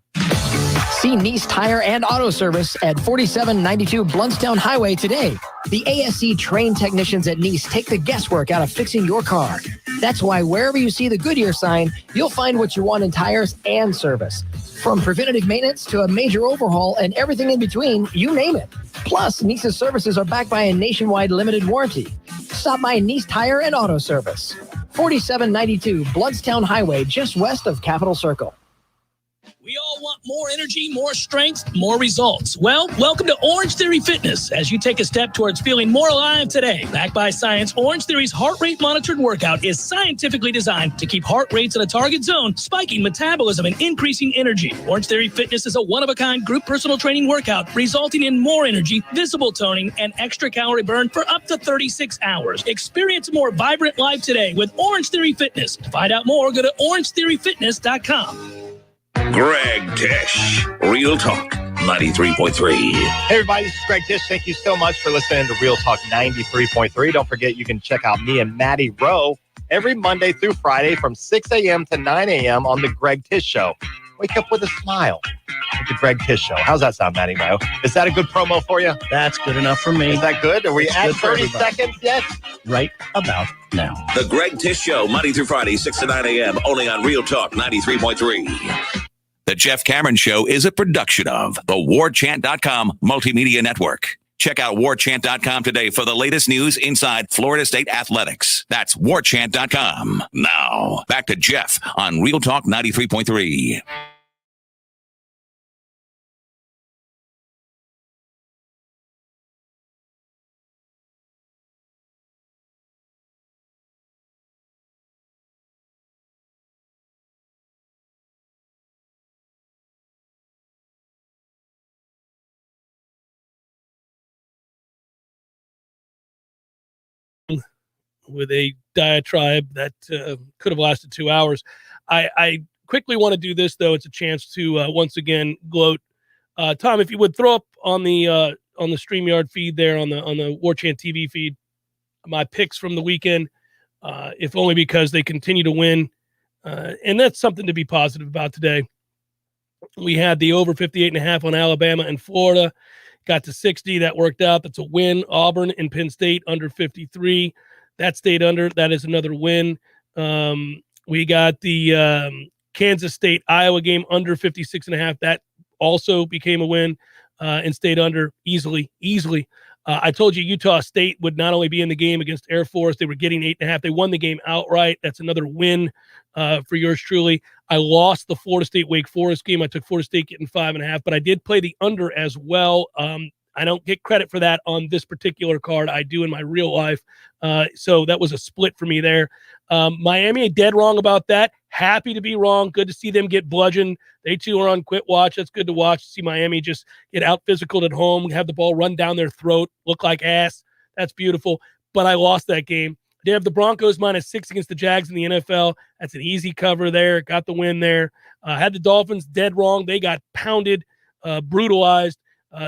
S12: See Nice Tire and Auto Service at 4792 Bluntstown Highway today. The ASC trained technicians at Nice take the guesswork out of fixing your car. That's why wherever you see the Goodyear sign, you'll find what you want in tires and service. From preventative maintenance to a major overhaul and everything in between, you name it. Plus, Nice's services are backed by a nationwide limited warranty. Stop by Nice Tire and Auto Service. 4792 Bluntstown Highway, just west of Capitol Circle.
S13: We all want more energy, more strength, more results. Well, welcome to Orange Theory Fitness as you take a step towards feeling more alive today. Backed by science, Orange Theory's heart rate monitored workout is scientifically designed to keep heart rates in a target zone, spiking metabolism and increasing energy. Orange Theory Fitness is a one-of-a-kind group personal training workout resulting in more energy, visible toning, and extra calorie burn for up to 36 hours. Experience a more vibrant life today with Orange Theory Fitness. To find out more, go to orangetheoryfitness.com.
S10: Greg Tish, Real Talk 93.3.
S14: Hey everybody, this is Greg Tish. Thank you so much for listening to Real Talk 93.3. Don't forget you can check out me and Maddie Rowe every Monday through Friday from 6 a.m. to 9 a.m. on the Greg Tish Show. Wake up with a smile with the Greg Tish Show. How's that sound, Maddie Rowe? Is that a good promo for you?
S8: That's good enough for me.
S14: Is that good? Are we
S8: It's
S14: at
S8: good for
S14: 30
S8: everybody.
S14: seconds yet?
S8: Right about now.
S10: The Greg Tish Show, Monday through Friday, 6 to 9 a.m., only on Real Talk 93.3. The Jeff Cameron Show is a production of the Warchant.com Multimedia Network. Check out Warchant.com today for the latest news inside Florida State athletics. That's Warchant.com. Now, back to Jeff on Real Talk 93.3.
S1: With a diatribe that could have lasted 2 hours. I quickly want to do this, though. It's a chance to once again gloat. Tom, if you would throw up on the StreamYard feed there on the Warchant TV feed my picks from the weekend, if only because they continue to win, and that's something to be positive about today. We had the over 58.5 on Alabama and Florida, got to 60. That worked out. That's a win. Auburn and Penn State under 53. That stayed under. That is another win. We got the Kansas State Iowa game under 56.5. That also became a win and stayed under easily. I told you Utah State would not only be in the game against Air Force, they were getting 8.5. They won the game outright. That's another win for yours truly. I lost the Florida State Wake Forest game. I took Florida State getting 5.5, but I did play the under as well. I don't get credit for that on this particular card. I do in my real life. So that was a split for me there. Miami dead wrong about that. Happy to be wrong. Good to see them get bludgeoned. They too are on quit watch. That's good to watch. See Miami just get out physicaled at home, have the ball run down their throat, look like ass. That's beautiful. But I lost that game. They have the Broncos -6 against the Jags in the NFL. That's an easy cover there. Got the win there. Had the Dolphins dead wrong. They got pounded, brutalized.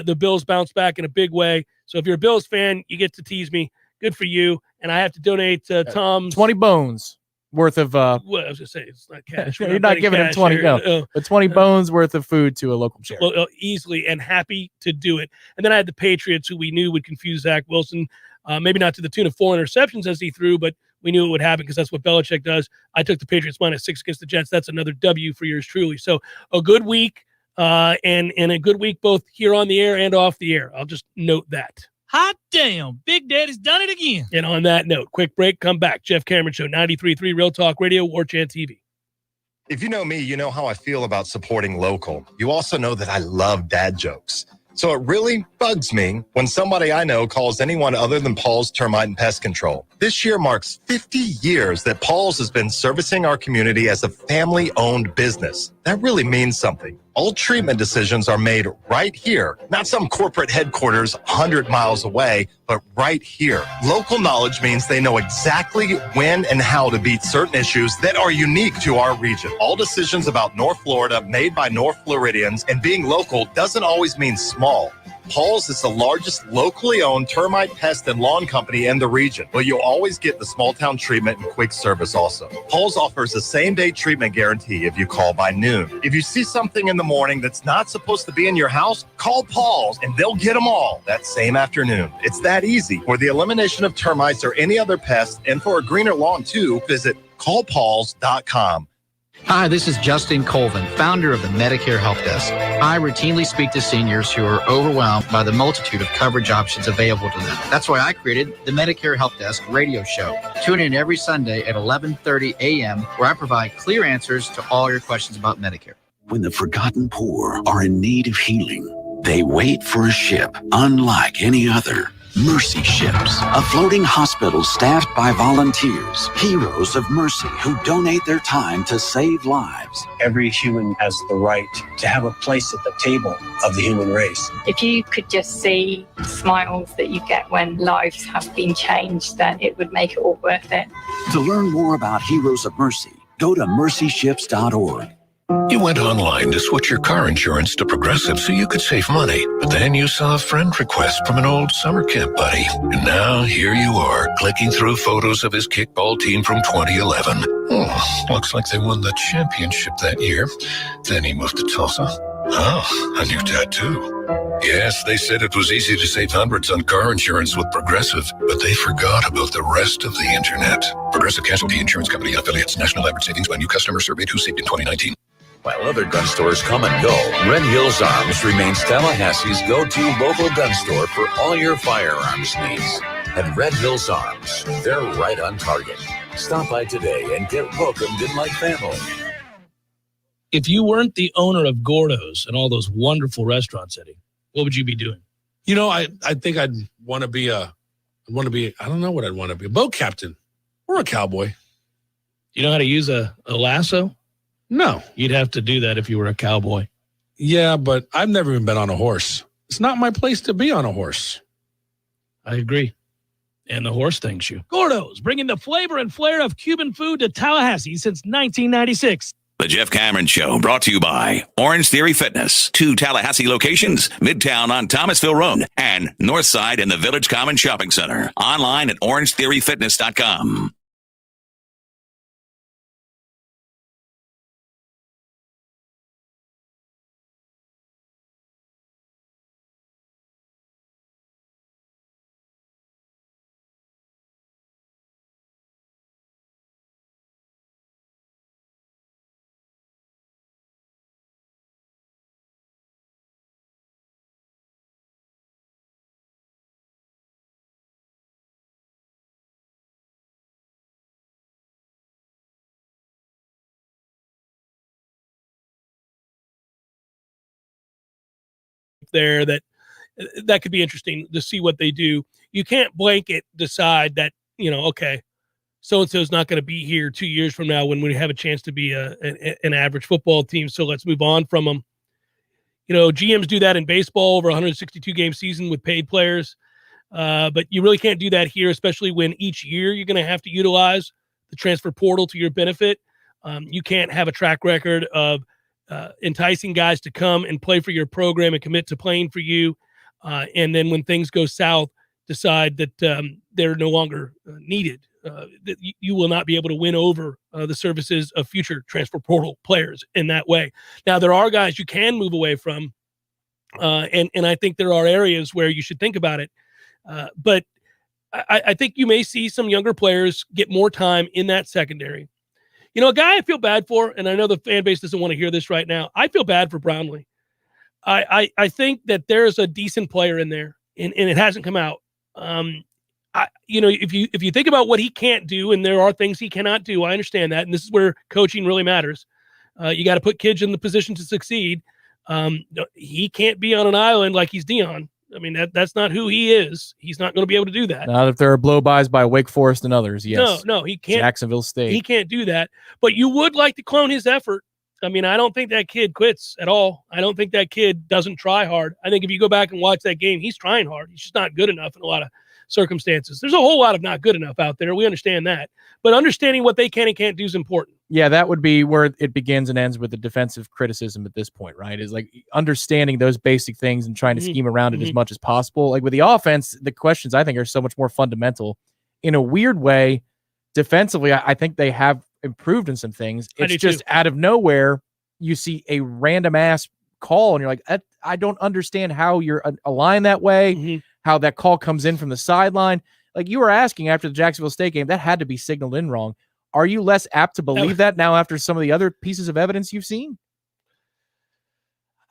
S1: The Bills bounced back in a big way. So if you're a Bills fan, you get to tease me. Good for you. And I have to donate Tom's
S2: 20 bones worth of
S1: well, I was gonna say it's not cash.
S2: you're not giving him 20 but 20 bones worth of food to a local charity.
S1: Well, easily, and happy to do it. And then I had the Patriots, who we knew would confuse Zach Wilson, maybe not to the tune of 4 interceptions as he threw, but we knew it would happen because that's what Belichick does. I took the Patriots -6 against the Jets. That's another W for yours truly. So a good week, and a good week both here on the air and off the air. I'll just note that.
S13: Hot damn, Big Daddy's done it again.
S1: And on that note, quick break, come back. Jeff Cameron Show, 93.3 Real Talk Radio, Warchant TV.
S5: If you know me, you know how I feel about supporting local. You also know that I love dad jokes. So it really bugs me when somebody I know calls anyone other than Paul's Termite and Pest Control. This year marks 50 years that Paul's has been servicing our community as a family-owned business. That really means something. All treatment decisions are made right here, not some corporate headquarters 100 miles away, but right here. Local knowledge means they know exactly when and how to beat certain issues that are unique to our region. All decisions about North Florida made by North Floridians, and being local doesn't always mean small. Paul's is the largest locally owned termite, pest, and lawn company in the region, but you'll always get the small town treatment and quick service also. Paul's offers a same-day treatment guarantee if you call by noon. If you see something in the morning that's not supposed to be in your house, call Paul's and they'll get them all that same afternoon. It's that easy. For the elimination of termites or any other pests, and for a greener lawn too, visit callpauls.com.
S15: Hi, this is Justin Colvin, founder of the Medicare Help Desk. I routinely speak to seniors who are overwhelmed by the multitude of coverage options available to them. That's why I created the Medicare Help Desk radio show. Tune in every Sunday at 11:30 a.m., where I provide clear answers to all your questions about Medicare.
S16: When the forgotten poor are in need of healing, they wait for a ship unlike any other. Mercy Ships, a floating hospital staffed by volunteers, heroes of mercy who donate their time to save lives.
S8: Every human has the right to have a place at the table of the human race.
S17: If you could just see the smiles that you get when lives have been changed, then it would make it all worth it.
S16: To learn more about Heroes of Mercy, go to mercyships.org.
S18: You went online to switch your car insurance to Progressive so you could save money. But then you saw a friend request from an old summer camp buddy. And now here you are, clicking through photos of his kickball team from 2011. Looks like they won the championship that year. Then he moved to Tulsa. Oh, a new tattoo. Yes, they said it was easy to save hundreds on car insurance with Progressive, but they forgot about the rest of the internet. Progressive Casualty Insurance Company and affiliates. National average savings by new customer surveyed who saved in 2019.
S19: While other gun stores come and go, Red Hills Arms remains Tallahassee's go-to local gun store for all your firearms needs. At Red Hills Arms, they're right on target. Stop by today and get welcomed in like family.
S13: If you weren't the owner of Gordo's and all those wonderful restaurants, Eddie, what would you be doing?
S20: You know, I think I'd want to be I don't know what I'd want to be, a boat captain or a cowboy.
S13: You know how to use a lasso?
S20: No.
S13: You'd have to do that if you were a cowboy.
S20: Yeah, but I've never even been on a horse. It's not my place to be on a horse.
S13: I agree. And the horse thanks you. Gordo's, bringing the flavor and flair of Cuban food to Tallahassee since 1996.
S10: The Jeff Cameron Show, brought to you by Orange Theory Fitness. 2 Tallahassee locations, Midtown on Thomasville Road and Northside in the Village Common Shopping Center. Online at orangetheoryfitness.com.
S1: There that that could be interesting to see what they do. You can't blanket decide that, okay, so-and-so is not going to be here 2 years from now when we have a chance to be an average football team, so let's move on from them. GMs do that in baseball over 162 game season with paid players, but you really can't do that here, especially when each year you're going to have to utilize the transfer portal to your benefit. You can't have a track record of enticing guys to come and play for your program and commit to playing for you, and then when things go south, decide that they're no longer needed. That you will not be able to win over the services of future transfer portal players in that way. Now, there are guys you can move away from, and I think there are areas where you should think about it. But I think you may see some younger players get more time in that secondary. A guy I feel bad for, and I know the fan base doesn't want to hear this right now, I feel bad for Brownlee. I think that there's a decent player in there, and it hasn't come out. If you think about what he can't do, and there are things he cannot do, I understand that, and this is where coaching really matters. You got to put kids in the position to succeed. He can't be on an island like he's Dion. I mean, that's not who he is. He's not going to be able to do that.
S2: Not if there are blow-bys by Wake Forest and others. Yes.
S1: No, he can't.
S2: Jacksonville State.
S1: He can't do that. But you would like to clone his effort. I mean, I don't think that kid quits at all. I don't think that kid doesn't try hard. I think if you go back and watch that game, he's trying hard. He's just not good enough in a lot of circumstances. There's a whole lot of not good enough out there. We understand that. But understanding what they can and can't do is important.
S2: Yeah, that would be where it begins and ends with the defensive criticism at this point, right? Is like understanding those basic things and trying to scheme around it as much as possible. Like with the offense, the questions I think are so much more fundamental. In a weird way, defensively, I think they have improved in some things. It's just out of nowhere, you see a random ass call and you're like, I don't understand how you're aligned that way, how that call comes in from the sideline. Like you were asking after the Jacksonville State game, that had to be signaled in wrong. Are you less apt to believe that now after some of the other pieces of evidence you've seen?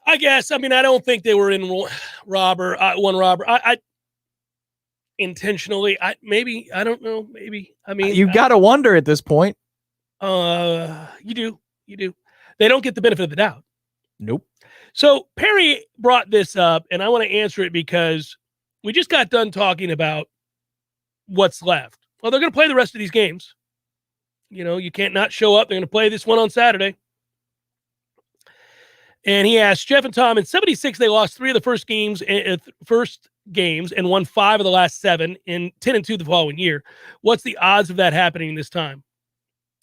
S1: I guess. I mean, I don't think they were in one robber. I intentionally. Maybe. I don't know. Maybe. I mean,
S2: you got to wonder at this point.
S1: You do. They don't get the benefit of the doubt.
S2: Nope.
S1: So Perry brought this up, and I want to answer it because we just got done talking about what's left. Well, they're going to play the rest of these games. You can't not show up. They're going to play this one on Saturday. And he asked Jeff and Tom, in 76, they lost 3 of the first games and won 5 of the last 7 in 10-2 the following year. What's the odds of that happening this time?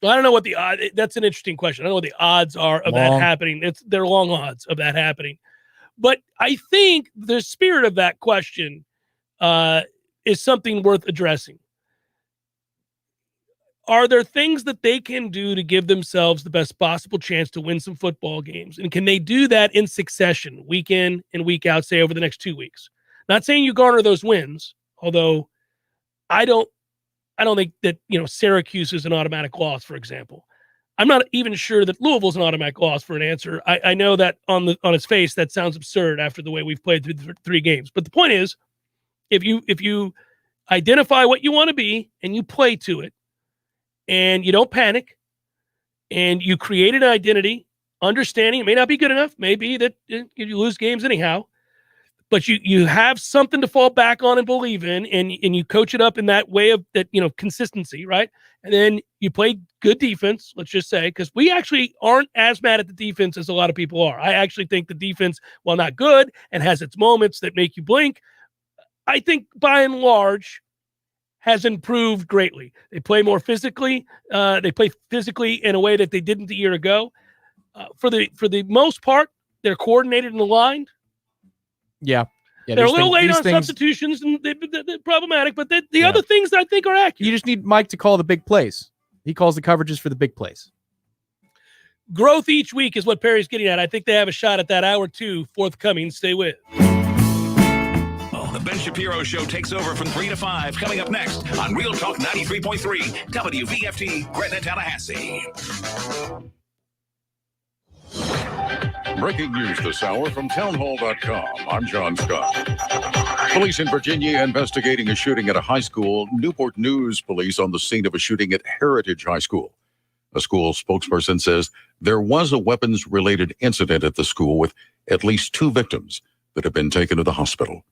S1: Well, I don't know what the odds. That's an interesting question. I don't know what the odds are of that happening. They're long odds of that happening. But I think the spirit of that question is something worth addressing. Are there things that they can do to give themselves the best possible chance to win some football games? And can they do that in succession, week in and week out, say over the next 2 weeks? Not saying you garner those wins, although I don't think that, Syracuse is an automatic loss, for example. I'm not even sure that Louisville's an automatic loss for an answer. I know that on its face, that sounds absurd after the way we've played through the 3 games. But the point is, if you identify what you want to be and you play to it, and you don't panic, and you create an identity, understanding it may not be good enough, maybe that you lose games anyhow, but you have something to fall back on and believe in, and you coach it up in that way of that, consistency, right? And then you play good defense, let's just say, because we actually aren't as mad at the defense as a lot of people are. I actually think the defense, while not good and has its moments that make you blink, I think by and large has improved greatly. They play more physically. They play physically in a way that they didn't a year ago. For the most part, they're coordinated and aligned.
S2: Yeah.
S1: They're a little late on substitutions, and they're problematic, but the other things I think are accurate.
S2: You just need Mike to call the big plays. He calls the coverages for the big plays.
S1: Growth each week is what Perry's getting at. I think they have a shot at that hour 2 forthcoming. Stay with.
S10: The Ben Shapiro Show takes over from 3 to 5. Coming up next on Real Talk 93.3 WVFT, Gretna, Tallahassee.
S18: Breaking news this hour from townhall.com. I'm John Scott. Police in Virginia investigating a shooting at a high school. Newport News police on the scene of a shooting at Heritage High School. A school spokesperson says there was a weapons-related incident at the school with at least 2 victims that have been taken to the hospital.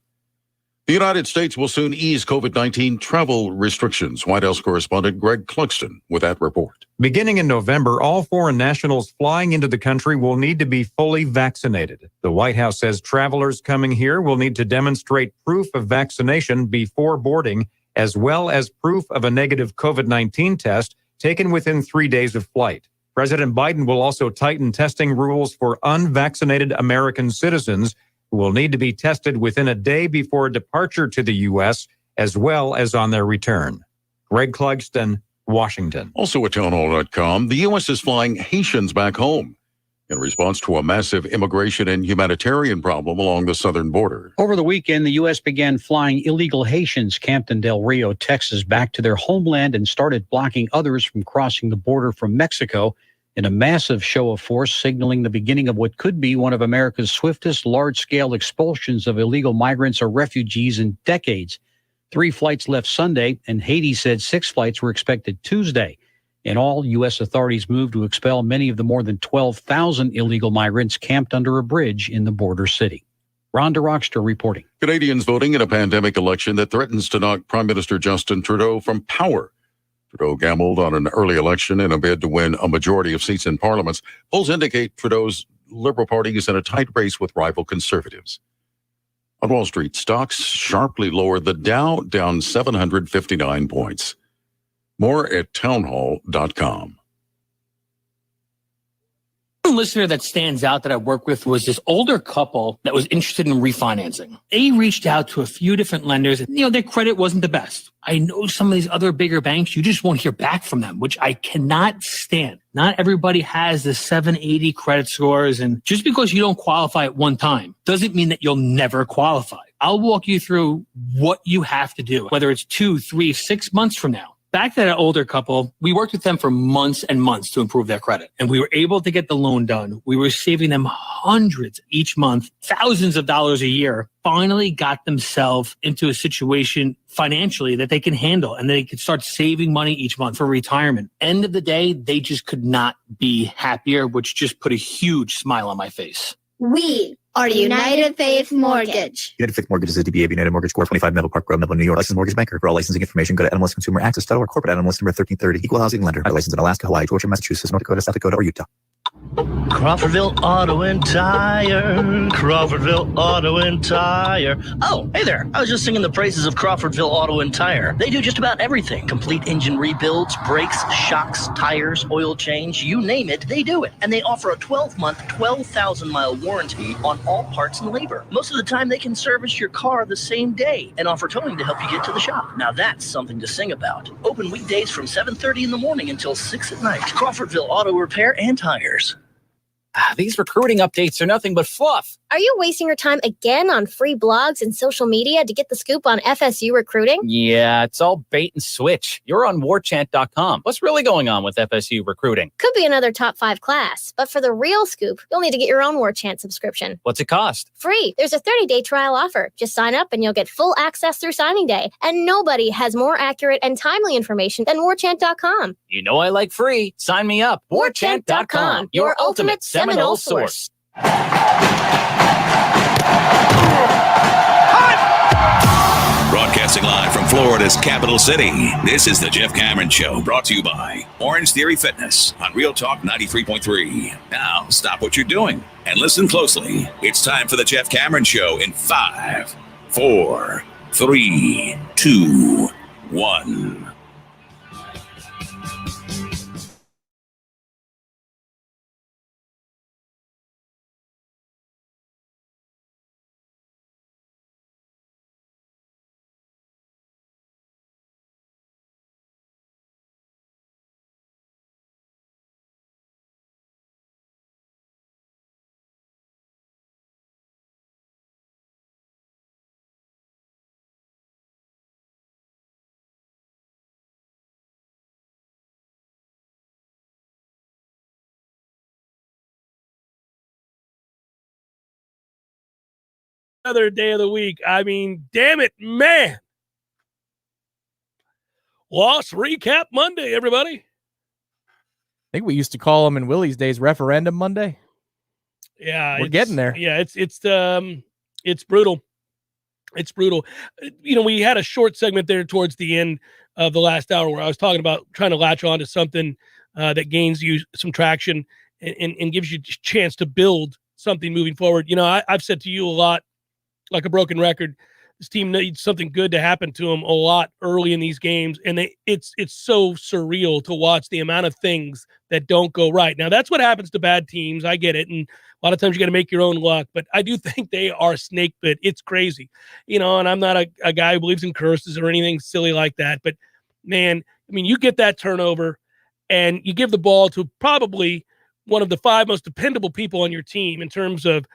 S21: The United States will soon ease COVID-19 travel restrictions. White House correspondent Greg Clugston with that report.
S22: Beginning in November, all foreign nationals flying into the country will need to be fully vaccinated. The White House says travelers coming here will need to demonstrate proof of vaccination before boarding, as well as proof of a negative COVID-19 test taken within 3 days of flight. President Biden will also tighten testing rules for unvaccinated American citizens who will need to be tested within a day before departure to the U.S., as well as on their return. Greg Clugston, Washington.
S21: Also at townhall.com, the U.S. is flying Haitians back home in response to a massive immigration and humanitarian problem along the southern border.
S23: Over the weekend, the U.S. began flying illegal Haitians camped in Del Rio, Texas, back to their homeland and started blocking others from crossing the border from Mexico in a massive show of force, signaling the beginning of what could be one of America's swiftest large-scale expulsions of illegal migrants or refugees in decades. 3 flights left Sunday, and Haiti said 6 flights were expected Tuesday. In all, U.S. authorities moved to expel many of the more than 12,000 illegal migrants camped under a bridge in the border city. Rhonda Rockster reporting.
S21: Canadians voting in a pandemic election that threatens to knock Prime Minister Justin Trudeau from power. Trudeau gambled on an early election in a bid to win a majority of seats in parliaments. Polls indicate Trudeau's Liberal Party is in a tight race with rival Conservatives. On Wall Street, stocks sharply lower. The Dow down 759 points. More at townhall.com.
S24: One listener that stands out that I worked with was this older couple that was interested in refinancing. They reached out to a few different lenders. Their credit wasn't the best. I know some of these other bigger banks, you just won't hear back from them, which I cannot stand. Not everybody has the 780 credit scores. And just because you don't qualify at one time doesn't mean that you'll never qualify. I'll walk you through what you have to do, whether it's 2, 3, 6 months from now. Back to that older couple, we worked with them for months and months to improve their credit. And we were able to get the loan done. We were saving them hundreds each month, thousands of dollars a year, finally got themselves into a situation financially that they can handle and they could start saving money each month for retirement. End of the day, they just could not be happier, which just put a huge smile on my face.
S25: We are United Faith Mortgage.
S26: United Faith Mortgage is a DBA of United Mortgage Corp. 25 Melville Park Road, Melville, New York. Licensed mortgage banker. For all licensing information, go to nmlsconsumeraccess.org. Corporate NMLS number 1330. Equal housing lender. Licensed in Alaska, Hawaii, Georgia, Massachusetts, North Dakota, South Dakota, or Utah.
S27: Crawfordville Auto and Tire. Crawfordville Auto and Tire. Oh, hey there. I was just singing the praises of Crawfordville Auto and Tire. They do just about everything. Complete engine rebuilds, brakes, shocks, tires, oil change, you name it, they do it. And they offer a 12-month, 12,000-mile warranty on all parts and labor. Most of the time, they can service your car the same day and offer towing to help you get to the shop. Now that's something to sing about. Open weekdays from 7:30 in the morning until 6 at night. Crawfordville Auto Repair and Tires.
S28: These recruiting updates are nothing but fluff.
S29: Are you wasting your time again on free blogs and social media to get the scoop on FSU recruiting?
S28: Yeah, it's all bait and switch. You're on Warchant.com. What's really going on with FSU recruiting?
S29: Could be another top 5 class, but for the real scoop, you'll need to get your own Warchant subscription.
S28: What's it cost?
S29: Free. There's a 30-day trial offer. Just sign up and you'll get full access through signing day. And nobody has more accurate and timely information than Warchant.com.
S28: You know I like free. Sign me up.
S29: Warchant.com, your ultimate Seminole source.
S10: Broadcasting live from Florida's capital city, this is the Jeff Cameron Show, brought to you by Orange Theory Fitness on Real Talk 93.3. Now, stop what you're doing and listen closely. It's time for the Jeff Cameron Show in 5, 4, 3, 2, 1.
S1: Another day of the week. I mean, damn it, man. Loss recap Monday, everybody.
S2: I think we used to call them in Willie's days Referendum Monday.
S1: Yeah,
S2: we're getting there.
S1: Yeah, it's brutal. It's brutal. We had a short segment there towards the end of the last hour where I was talking about trying to latch on to something that gains you some traction and gives you a chance to build something moving forward. I've said to you a lot, like a broken record, this team needs something good to happen to them a lot early in these games. And it's so surreal to watch the amount of things that don't go right. Now, that's what happens to bad teams. I get it. And a lot of times you got to make your own luck. But I do think they are snake bit. It's crazy. And I'm not a guy who believes in curses or anything silly like that. But, man, you get that turnover and you give the ball to probably one of the 5 most dependable people on your team in terms of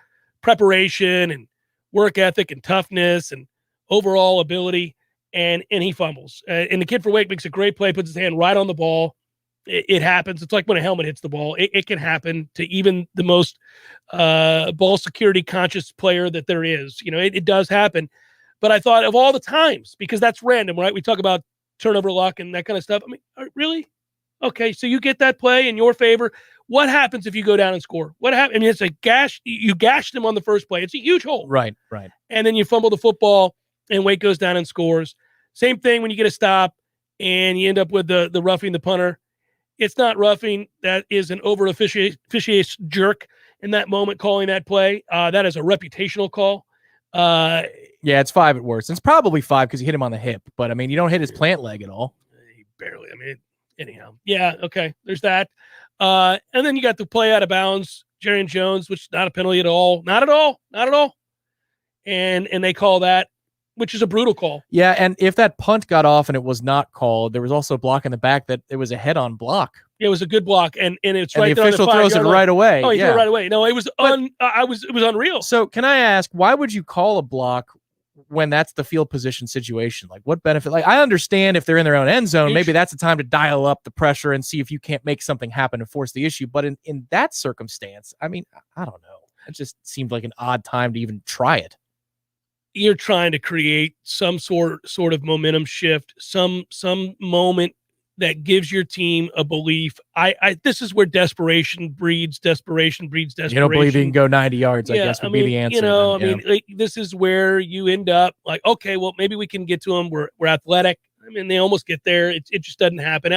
S1: preparation and work ethic and toughness and overall ability, and he fumbles. And the kid for Wake makes a great play, puts his hand right on the ball. It happens. It's like when a helmet hits the ball. It can happen to even the most ball security conscious player that there is. It does happen. But I thought of all the times, because that's random, right? We talk about turnover luck and that kind of stuff. Really? Okay, so you get that play in your favor. What happens if you go down and score? What happens? It's a gash. You gashed them on the first play. It's a huge hole.
S2: Right.
S1: And then you fumble the football, and Wake goes down and scores. Same thing when you get a stop, and you end up with the roughing the punter. It's not roughing. That is an over-officiated jerk in that moment calling that play. That is a reputational call.
S2: Yeah, it's 5 at worst. It's probably 5 because you hit him on the hip. But, you don't hit his plant leg at all.
S1: Barely. Anyhow. Yeah, okay. There's that. And then you got the play out of bounds, Jermaine Jones, which is not a penalty at all. Not at all. And they call that, which is a brutal call.
S2: Yeah, and if that punt got off and it was not called, there was also a block in the back that it was a head-on block.
S1: It was a good block, and it's right
S2: the
S1: there.
S2: Official throws it right away.
S1: Oh, he threw it right away. No, it was it was unreal.
S2: So can I ask, why would you call a block when that's the field position situation? Like, what benefit? Like, I understand if they're in their own end zone, maybe that's the time to dial up the pressure and see if you can't make something happen and force the issue. But in that circumstance, I don't know. It just seemed like an odd time to even try it.
S1: You're trying to create some sort of momentum shift, some moment that gives your team a belief. This is where desperation breeds desperation. You
S2: don't believe you can go 90 yards, I guess would be the answer.
S1: This is where you end up like, okay, well, maybe we can get to them. We're athletic. They almost get there. It just doesn't happen.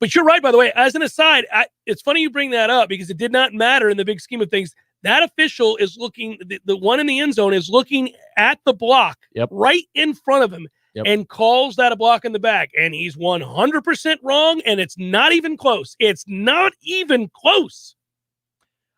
S1: But you're right, by the way. As an aside, it's funny you bring that up because it did not matter in the big scheme of things. That official is looking, the one in the end zone is looking at the block right in front of him and calls that a block in the back. And he's 100% wrong, and it's not even close. It's not even close.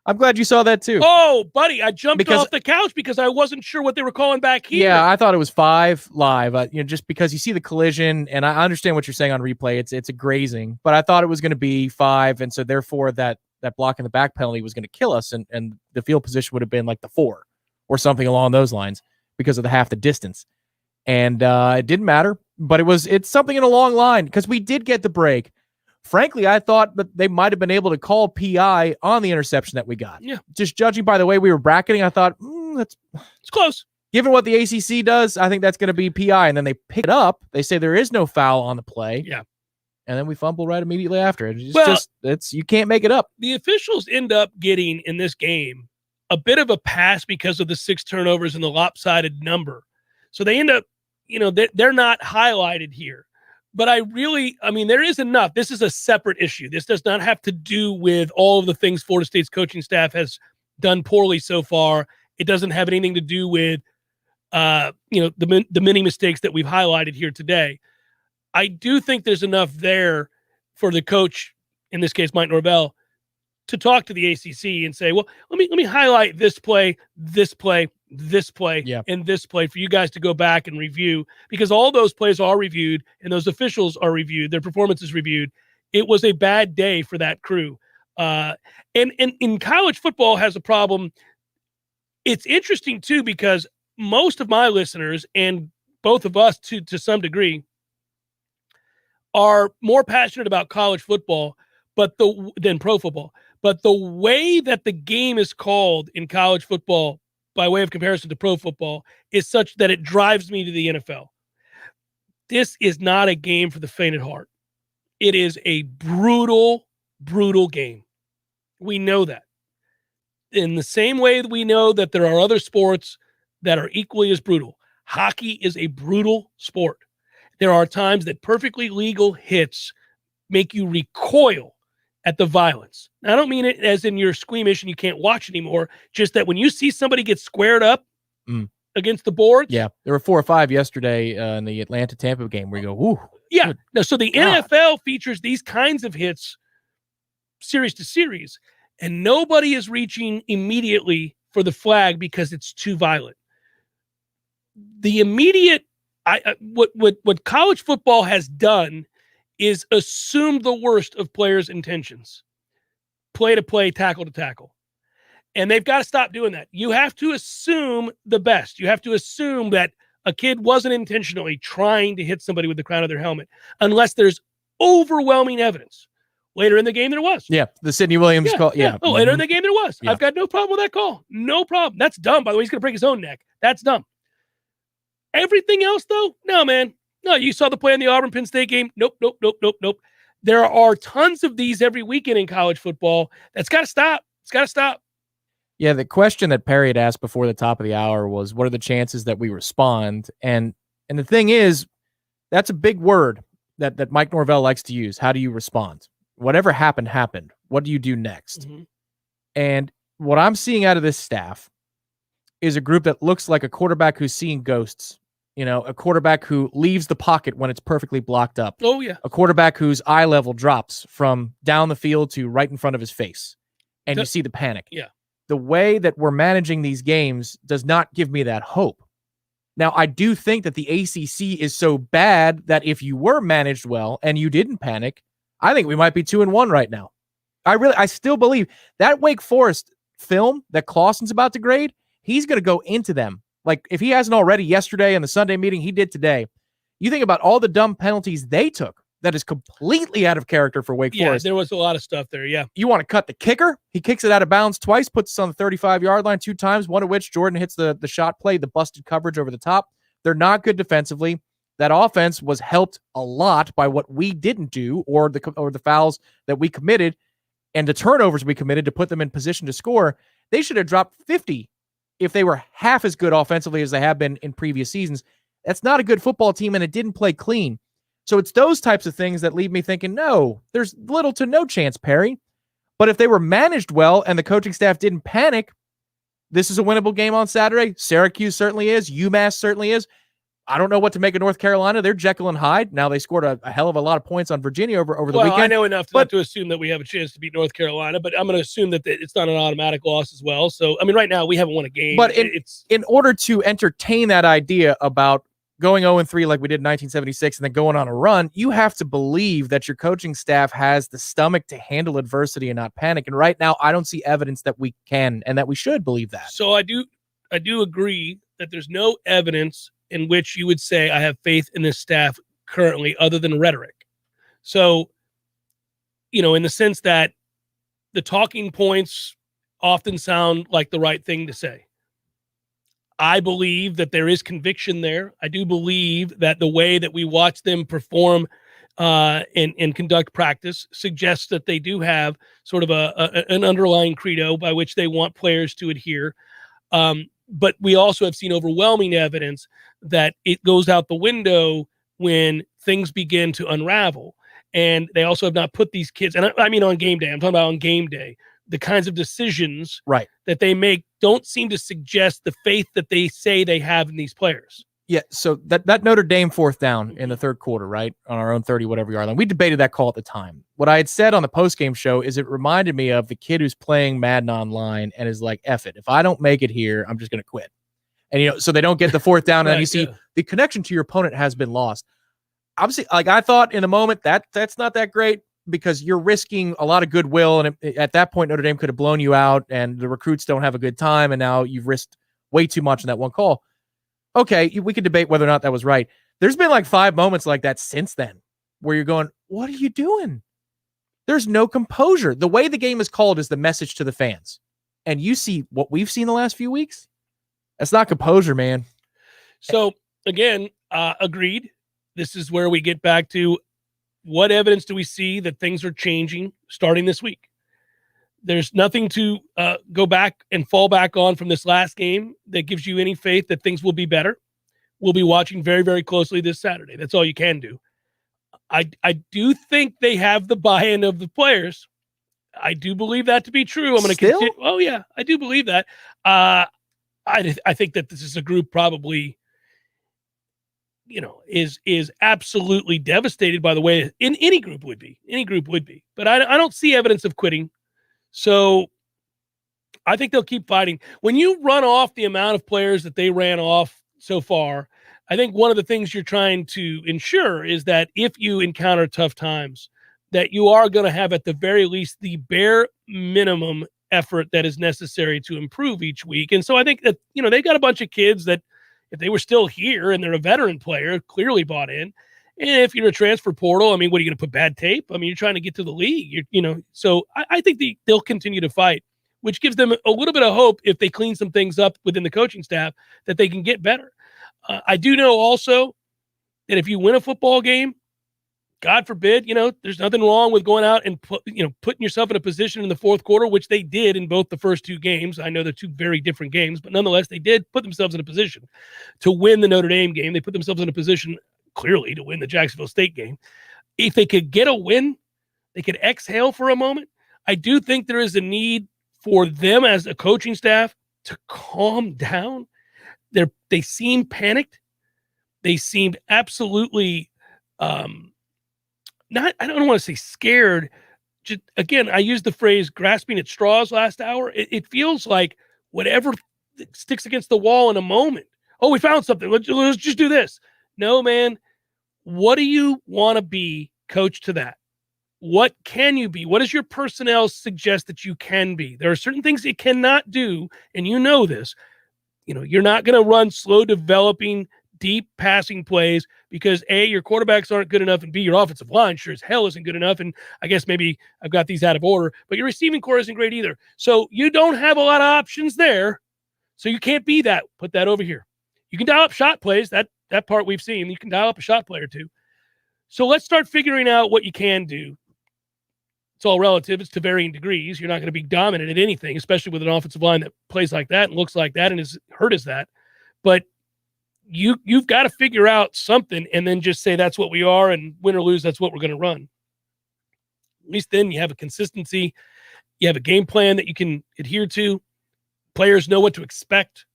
S2: I'm glad you saw that too.
S1: Oh, buddy, I jumped off the couch because I wasn't sure what they were calling back here.
S2: Yeah, I thought it was 5 live. Just because you see the collision, and I understand what you're saying on replay. It's a grazing, but I thought it was going to be 5, and so therefore that block in the back penalty was going to kill us, and the field position would have been like the 4 or something along those lines because of the half the distance. And it didn't matter, but it's something in a long line because we did get the break. Frankly, I thought that they might have been able to call PI on the interception that we got.
S1: Yeah.
S2: Just judging by the way we were bracketing, I thought, it's
S1: close.
S2: Given what the ACC does, I think that's going to be PI. And then they pick it up. They say there is no foul on the play.
S1: Yeah.
S2: And then we fumble right immediately after. You can't make it up.
S1: The officials end up getting in this game a bit of a pass because of the 6 turnovers and the lopsided number. So they end up, they're not highlighted here. But there is enough. This is a separate issue. This does not have to do with all of the things Florida State's coaching staff has done poorly so far. It doesn't have anything to do with, the many mistakes that we've highlighted here today. I do think there's enough there for the coach, in this case, Mike Norvell, to talk to the ACC and say, well, let me highlight this play, and this play for you guys to go back and review, because all those plays are reviewed and those officials are reviewed, their performance is reviewed. It was a bad day for that crew. And in college football has a problem. It's interesting too, because most of my listeners and both of us to some degree are more passionate about college football than pro football. But the way that the game is called in college football, by way of comparison to pro football, is such that it drives me to the NFL. This is not a game for the faint at heart. It is a brutal, brutal game. We know that. In the same way that we know that there are other sports that are equally as brutal. Hockey is a brutal sport. There are times that perfectly legal hits make you recoil at the violence. Now, I don't mean it as in you're squeamish and you can't watch anymore, just that when you see somebody get squared up against the boards.
S2: Yeah, there were 4 or 5 yesterday in the Atlanta-Tampa game where you go, ooh.
S1: Yeah, no, so the NFL features these kinds of hits series to series, and nobody is reaching immediately for the flag because it's too violent. The immediate, what college football has done is assume the worst of players' intentions. Play to play, tackle to tackle. And they've got to stop doing that. You have to assume the best. You have to assume that a kid wasn't intentionally trying to hit somebody with the crown of their helmet unless there's overwhelming evidence. Later in the game, there was.
S2: Yeah, the Sidney Williams call. Yeah.
S1: Oh, later in the game, there was.
S2: Yeah.
S1: I've got no problem with that call. No problem. That's dumb. By the way, he's going to break his own neck. That's dumb. Everything else, though, no, man. No, you saw the play in the Auburn-Penn State game. Nope. There are tons of these every weekend in college football. That's got to stop. It's got to stop.
S2: Yeah, the question that Perry had asked before the top of the hour was, what are the chances that we respond? And the thing is, that's a big word that Mike Norvell likes to use. How do you respond? Whatever happened, happened. What do you do next? And what I'm seeing out of this staff is a group that looks like a quarterback who's seeing ghosts. A quarterback who leaves the pocket when it's perfectly blocked up.
S1: Oh, yeah.
S2: A quarterback whose eye level drops from down the field to right in front of his face. And you see the panic.
S1: Yeah.
S2: The way that we're managing these games does not give me that hope. Now, I do think that the ACC is so bad that if you were managed well and you didn't panic, I think we might be 2-1 right now. I still believe that Wake Forest film that Clawson's about to grade, he's going to go into them. Like, if he hasn't already yesterday in the Sunday meeting, he did today. You think about all the dumb penalties they took that is completely out of character for Wake Forest.
S1: There was a lot of stuff there, yeah.
S2: You want to cut the kicker? He kicks it out of bounds twice, puts us on the 35-yard line 2 times, one of which Jordan hits the shot play, the busted coverage over the top. They're not good defensively. That offense was helped a lot by what we didn't do or the fouls that we committed and the turnovers we committed to put them in position to score. They should have dropped 50 if they were half as good offensively as they have been in previous seasons. That's not a good football team, and it didn't play clean. So it's those types of things that leave me thinking, no, there's little to no chance, Perry. But if they were managed well and the coaching staff didn't panic, this is a winnable game on Saturday. Syracuse certainly is. UMass certainly is. I don't know what to make of North Carolina. They're Jekyll and Hyde. Now they scored a hell of a lot of points on Virginia over the weekend.
S1: I know enough not to assume that we have a chance to beat North Carolina, but I'm going to assume that it's not an automatic loss as well. So, I mean, right now we haven't won a game.
S2: But in order to entertain that idea about going 0-3 like we did in 1976 and then going on a run, you have to believe that your coaching staff has the stomach to handle adversity and not panic. And right now, I don't see evidence that we can and that we should believe that.
S1: So I do agree that there's no evidence in which you would say I have faith in this staff currently other than rhetoric. So, in the sense that the talking points often sound like the right thing to say. I believe that there is conviction there. I do believe that the way that we watch them perform and conduct practice suggests that they do have sort of an underlying credo by which they want players to adhere. But we also have seen overwhelming evidence that it goes out the window when things begin to unravel. And they also have not put these kids, and I mean on game day, I'm talking about on game day, the kinds of decisions that they make don't seem to suggest the faith that they say they have in these players.
S2: Yeah, so that Notre Dame 4th down in the third quarter, right, on our own 30-whatever yard line, we debated that call at the time. What I had said on the postgame show is it reminded me of the kid who's playing Madden online and is like, F it. If I don't make it here, I'm just going to quit. And, so they don't get the 4th down, and you see the connection to your opponent has been lost. Obviously, like I thought in the moment, that's not that great because you're risking a lot of goodwill, and at that point, Notre Dame could have blown you out, and the recruits don't have a good time, and now you've risked way too much in that one call. Okay, we could debate whether or not that was right. There's been like 5 moments like that since then where you're going, what are you doing? There's no composure. The way the game is called is the message to the fans. And you see what we've seen the last few weeks? That's not composure, man.
S1: So, again, agreed. This is where we get back to what evidence do we see that things are changing starting this week? There's nothing to go back and fall back on from this last game that gives you any faith that things will be better. will be watching very, very closely this Saturday. That's all you can do. I do think they have the buy-in of the players. I do believe that to be true. I'm going to continue. Oh yeah, I do believe that. I think that this is a group probably, is absolutely devastated by the way any group would be. Any group would be. But I don't see evidence of quitting. So I think they'll keep fighting. When you run off the amount of players that they ran off so far, I think one of the things you're trying to ensure is that if you encounter tough times, that you are going to have at the very least the bare minimum effort that is necessary to improve each week. And so I think that, they've got a bunch of kids that if they were still here and they're a veteran player, clearly bought in. And if you're a transfer portal, what are you going to put bad tape? You're trying to get to the league, so I think they'll continue to fight, which gives them a little bit of hope if they clean some things up within the coaching staff that they can get better. I do know also that if you win a football game, God forbid, there's nothing wrong with going out and putting yourself in a position in the fourth quarter, which they did in both the first two games. I know they're two very different games, but nonetheless, they did put themselves in a position to win the Notre Dame game. They put themselves in a position clearly to win the Jacksonville State game. If they could get a win, they could exhale for a moment. I do think there is a need for them as a coaching staff to calm down. They seem panicked. They seemed absolutely I don't want to say scared. Just, again, I used the phrase grasping at straws last hour. It feels like whatever sticks against the wall in a moment. Oh, we found something. Let's just do this. No, man. What do you want to be, coach, to that? What can you be? What does your personnel suggest that you can be? There are certain things it cannot do, and you know this. You're not going to run slow developing, deep passing plays because A, your quarterbacks aren't good enough, and B, your offensive line sure as hell isn't good enough. And I guess maybe I've got these out of order, but your receiving core isn't great either. So you don't have a lot of options there. So you can't be that. Put that over here. You can dial up shot plays. That part we've seen. You can dial up a shot play or two. So let's start figuring out what you can do. It's all relative. It's to varying degrees. You're not going to be dominant at anything, especially with an offensive line that plays like that and looks like that and is hurt as that. But you've got to figure out something and then just say that's what we are, and win or lose, that's what we're going to run. At least then you have a consistency. You have a game plan that you can adhere to. Players know what to expect.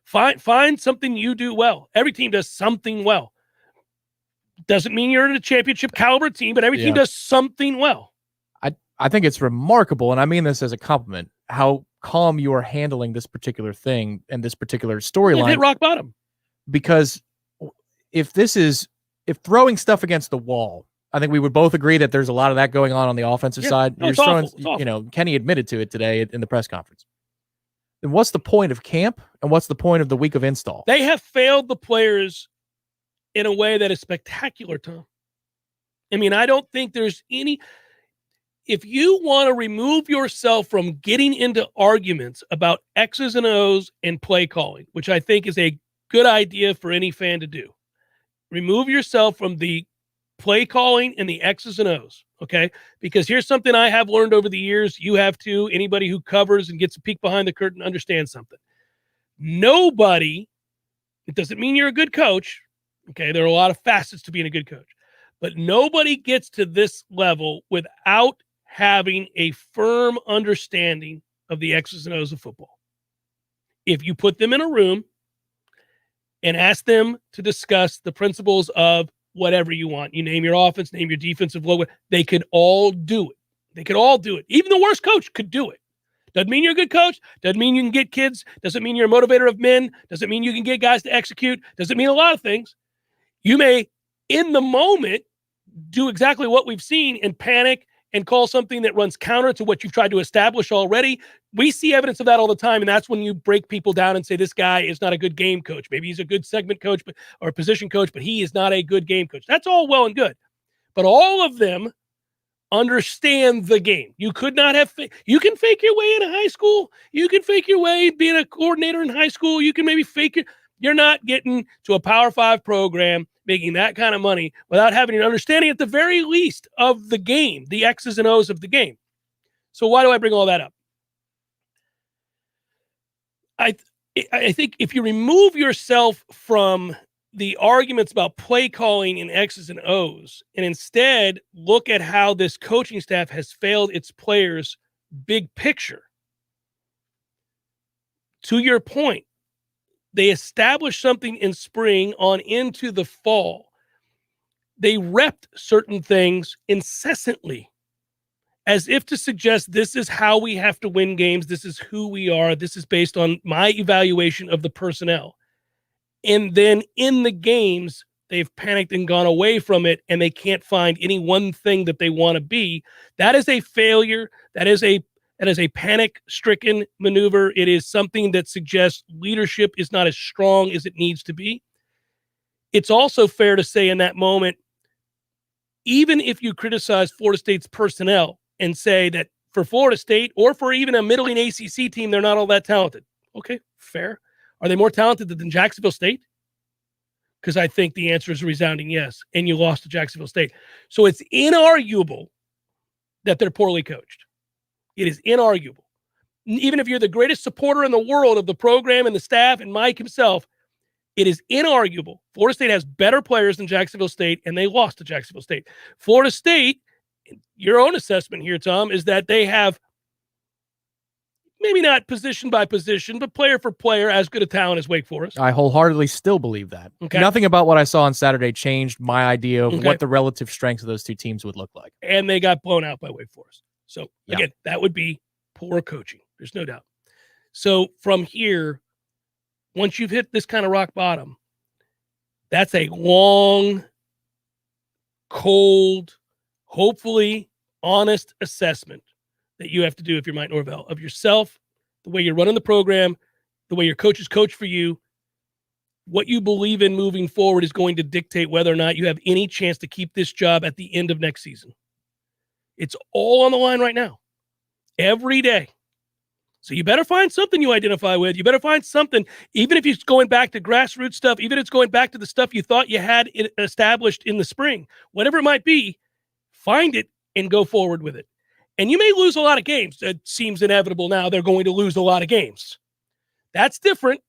S1: Find something you do well. Every team does something well. Doesn't mean you're in a championship caliber team, but every team does something well.
S2: I think it's remarkable, and I mean this as a compliment, how calm you are handling this particular thing and this particular storyline.
S1: Hit rock bottom.
S2: Because if throwing stuff against the wall, I think we would both agree that there's a lot of that going on the offensive side.
S1: No, it's awful.
S2: Kenny admitted to it today in the press conference. Then what's the point of camp and what's the point of the week of install?
S1: They have failed the players in a way that is spectacular, Tom. I don't think there's any. If you want to remove yourself from getting into arguments about X's and O's and play calling, which I think is a good idea for any fan to do, remove yourself from the play calling and the X's and O's, okay? Because here's something I have learned over the years. You have too. Anybody who covers and gets a peek behind the curtain understands something. Nobody, it doesn't mean you're a good coach, okay? There are a lot of facets to being a good coach. But nobody gets to this level without having a firm understanding of the X's and O's of football. If you put them in a room and ask them to discuss the principles of whatever you want, you name your offense, name your defensive logo, they could all do it. They could all do it. Even the worst coach could do it. Doesn't mean you're a good coach. Doesn't mean you can get kids. Doesn't mean you're a motivator of men. Doesn't mean you can get guys to execute. Doesn't mean a lot of things. You may, in the moment, do exactly what we've seen and panic and call something that runs counter to what you've tried to establish already. We see evidence of that all the time, and that's when you break people down and say, this guy is not a good game coach. Maybe he's a good segment coach or position coach, but he is not a good game coach. That's all well and good. But all of them understand the game. You could not have you can fake your way in high school. You can fake your way being a coordinator in high school. You can maybe fake it. You're not getting to a Power 5 program making that kind of money without having an understanding at the very least of the game, the X's and O's of the game. So why do I bring all that up? I think if you remove yourself from the arguments about play calling and X's and O's, and instead look at how this coaching staff has failed its players big picture. To your point, they established something in spring on into the fall. They repped certain things incessantly as if to suggest this is how we have to win games. This is who we are. This is based on my evaluation of the personnel. And then in the games, they've panicked and gone away from it, and they can't find any one thing that they want to be. That is a failure. That is a panic-stricken maneuver. It is something that suggests leadership is not as strong as it needs to be. It's also fair to say in that moment, even if you criticize Florida State's personnel and say that for Florida State or for even a middling ACC team, they're not all that talented. Okay, fair. Are they more talented than Jacksonville State? Because I think the answer is a resounding yes, and you lost to Jacksonville State. So it's inarguable that they're poorly coached. It is inarguable. Even if you're the greatest supporter in the world of the program and the staff and Mike himself, it is inarguable. Florida State has better players than Jacksonville State, and they lost to Jacksonville State. Florida State, your own assessment here, Tom, is that they have maybe not position by position, but player for player, as good a talent as Wake Forest.
S2: I wholeheartedly still believe that.
S1: Okay.
S2: Nothing about what I saw on Saturday changed my idea of what the relative strengths of those two teams would look like.
S1: And they got blown out by Wake Forest. So, again, that would be poor coaching. There's no doubt. So, from here, once you've hit this kind of rock bottom, that's a long, cold, hopefully honest assessment that you have to do if you're Mike Norvell of yourself, the way you're running the program, the way your coaches coach for you. What you believe in moving forward is going to dictate whether or not you have any chance to keep this job at the end of next season. It's all on the line right now, every day. So you better find something you identify with. You better find something, even if it's going back to grassroots stuff, even if it's going back to the stuff you thought you had established in the spring, whatever it might be, find it and go forward with it. And you may lose a lot of games. It seems inevitable now they're going to lose a lot of games. That's different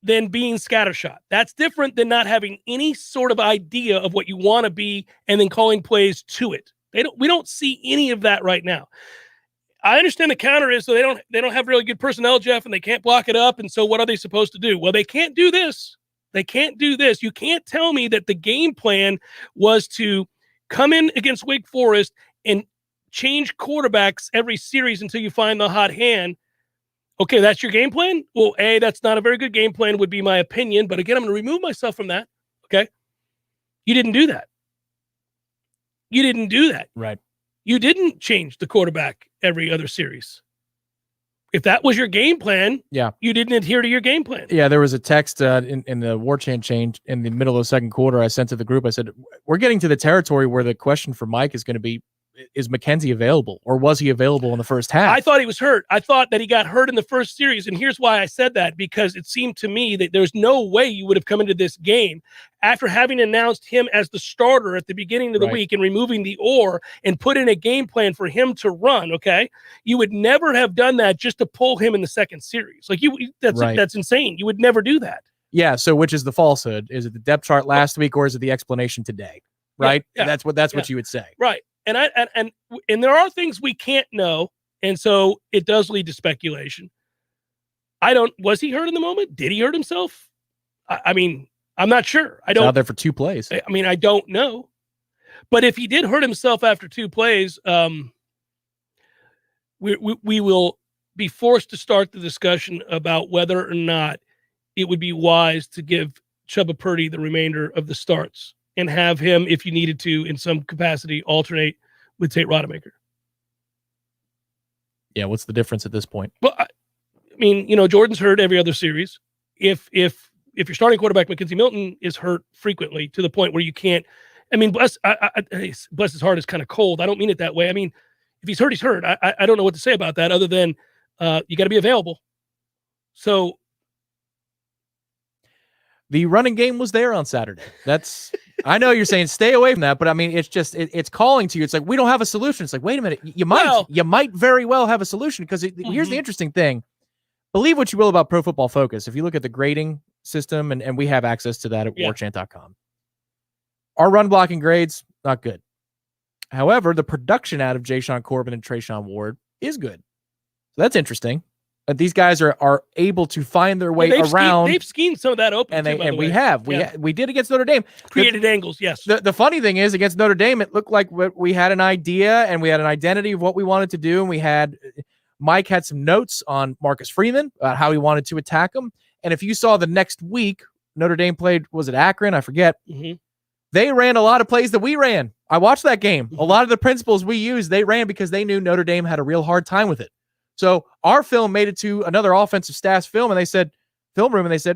S1: than being scattershot. That's different than not having any sort of idea of what you want to be and then calling plays to it. We don't see any of that right now. I understand the counter is so they don't have really good personnel, Jeff, and they can't block it up. And so what are they supposed to do? Well, they can't do this. They can't do this. You can't tell me that the game plan was to come in against Wake Forest and change quarterbacks every series until you find the hot hand. Okay, that's your game plan? Well, that's not a very good game plan would be my opinion. But again, I'm going to remove myself from that. Okay? You didn't do that. You didn't do that.
S2: Right. You
S1: didn't change the quarterback every other series. If that was your game plan, you didn't adhere to your game plan.
S2: Yeah, there was a text in the Warchant change in the middle of the second quarter I sent to the group. I said, we're getting to the territory where the question for Mike is going to be, is McKenzie available, or was he available in the first half?
S1: I thought he was hurt. I thought that he got hurt in the first series, and here's why I said that, because it seemed to me that there's no way you would have come into this game after having announced him as the starter at the beginning of the week and removing the or and put in a game plan for him to run, okay? You would never have done that just to pull him in the second series. Like, that's insane. You would never do that.
S2: Yeah, so which is the falsehood? Is it the depth chart last week, or is it the explanation today? Right?
S1: Yeah.
S2: That's what you would say.
S1: Right. And there are things we can't know, and so it does lead to speculation. Was he hurt in the moment? Did he hurt himself? I mean, I'm not sure.
S2: He's out there for 2 plays.
S1: I mean, I don't know. But if he did hurt himself after 2 plays, we will be forced to start the discussion about whether or not it would be wise to give Chubba Purdy the remainder of the starts and have him, if you needed to, in some capacity, alternate with Tate Rodemaker.
S2: Yeah, what's the difference at this point?
S1: Well, I mean, Jordan's hurt every other series. If your starting quarterback, McKenzie Milton, is hurt frequently to the point where you can't, I mean, bless his heart is kind of cold. I don't mean it that way. I mean, if he's hurt, he's hurt. I don't know what to say about that other than you got to be available. So
S2: the running game was there on Saturday. I know you're saying stay away from that, but I mean, it's just, it's calling to you. It's like, we don't have a solution. It's like, wait a minute. You might very well have a solution, because here's the interesting thing. believe what you will about Pro Football Focus. If you look at the grading system, and we have access to that at warchant.com, our run blocking grades, not good. However, the production out of Ja'Shawn Corbin and Trayshawn Ward is good. So that's interesting. These guys are able to find their way around.
S1: They've schemed some of that open,
S2: we did against Notre Dame.
S1: Created angles, yes.
S2: The funny thing is, against Notre Dame, it looked like we had an idea and we had an identity of what we wanted to do, and Mike had some notes on Marcus Freeman about how he wanted to attack him. And if you saw the next week, Notre Dame played, was it Akron? I forget.
S1: Mm-hmm.
S2: They ran a lot of plays that we ran. I watched that game. Mm-hmm. A lot of the principles we used, they ran because they knew Notre Dame had a real hard time with it. So our film made it to another offensive staff's film, and they said,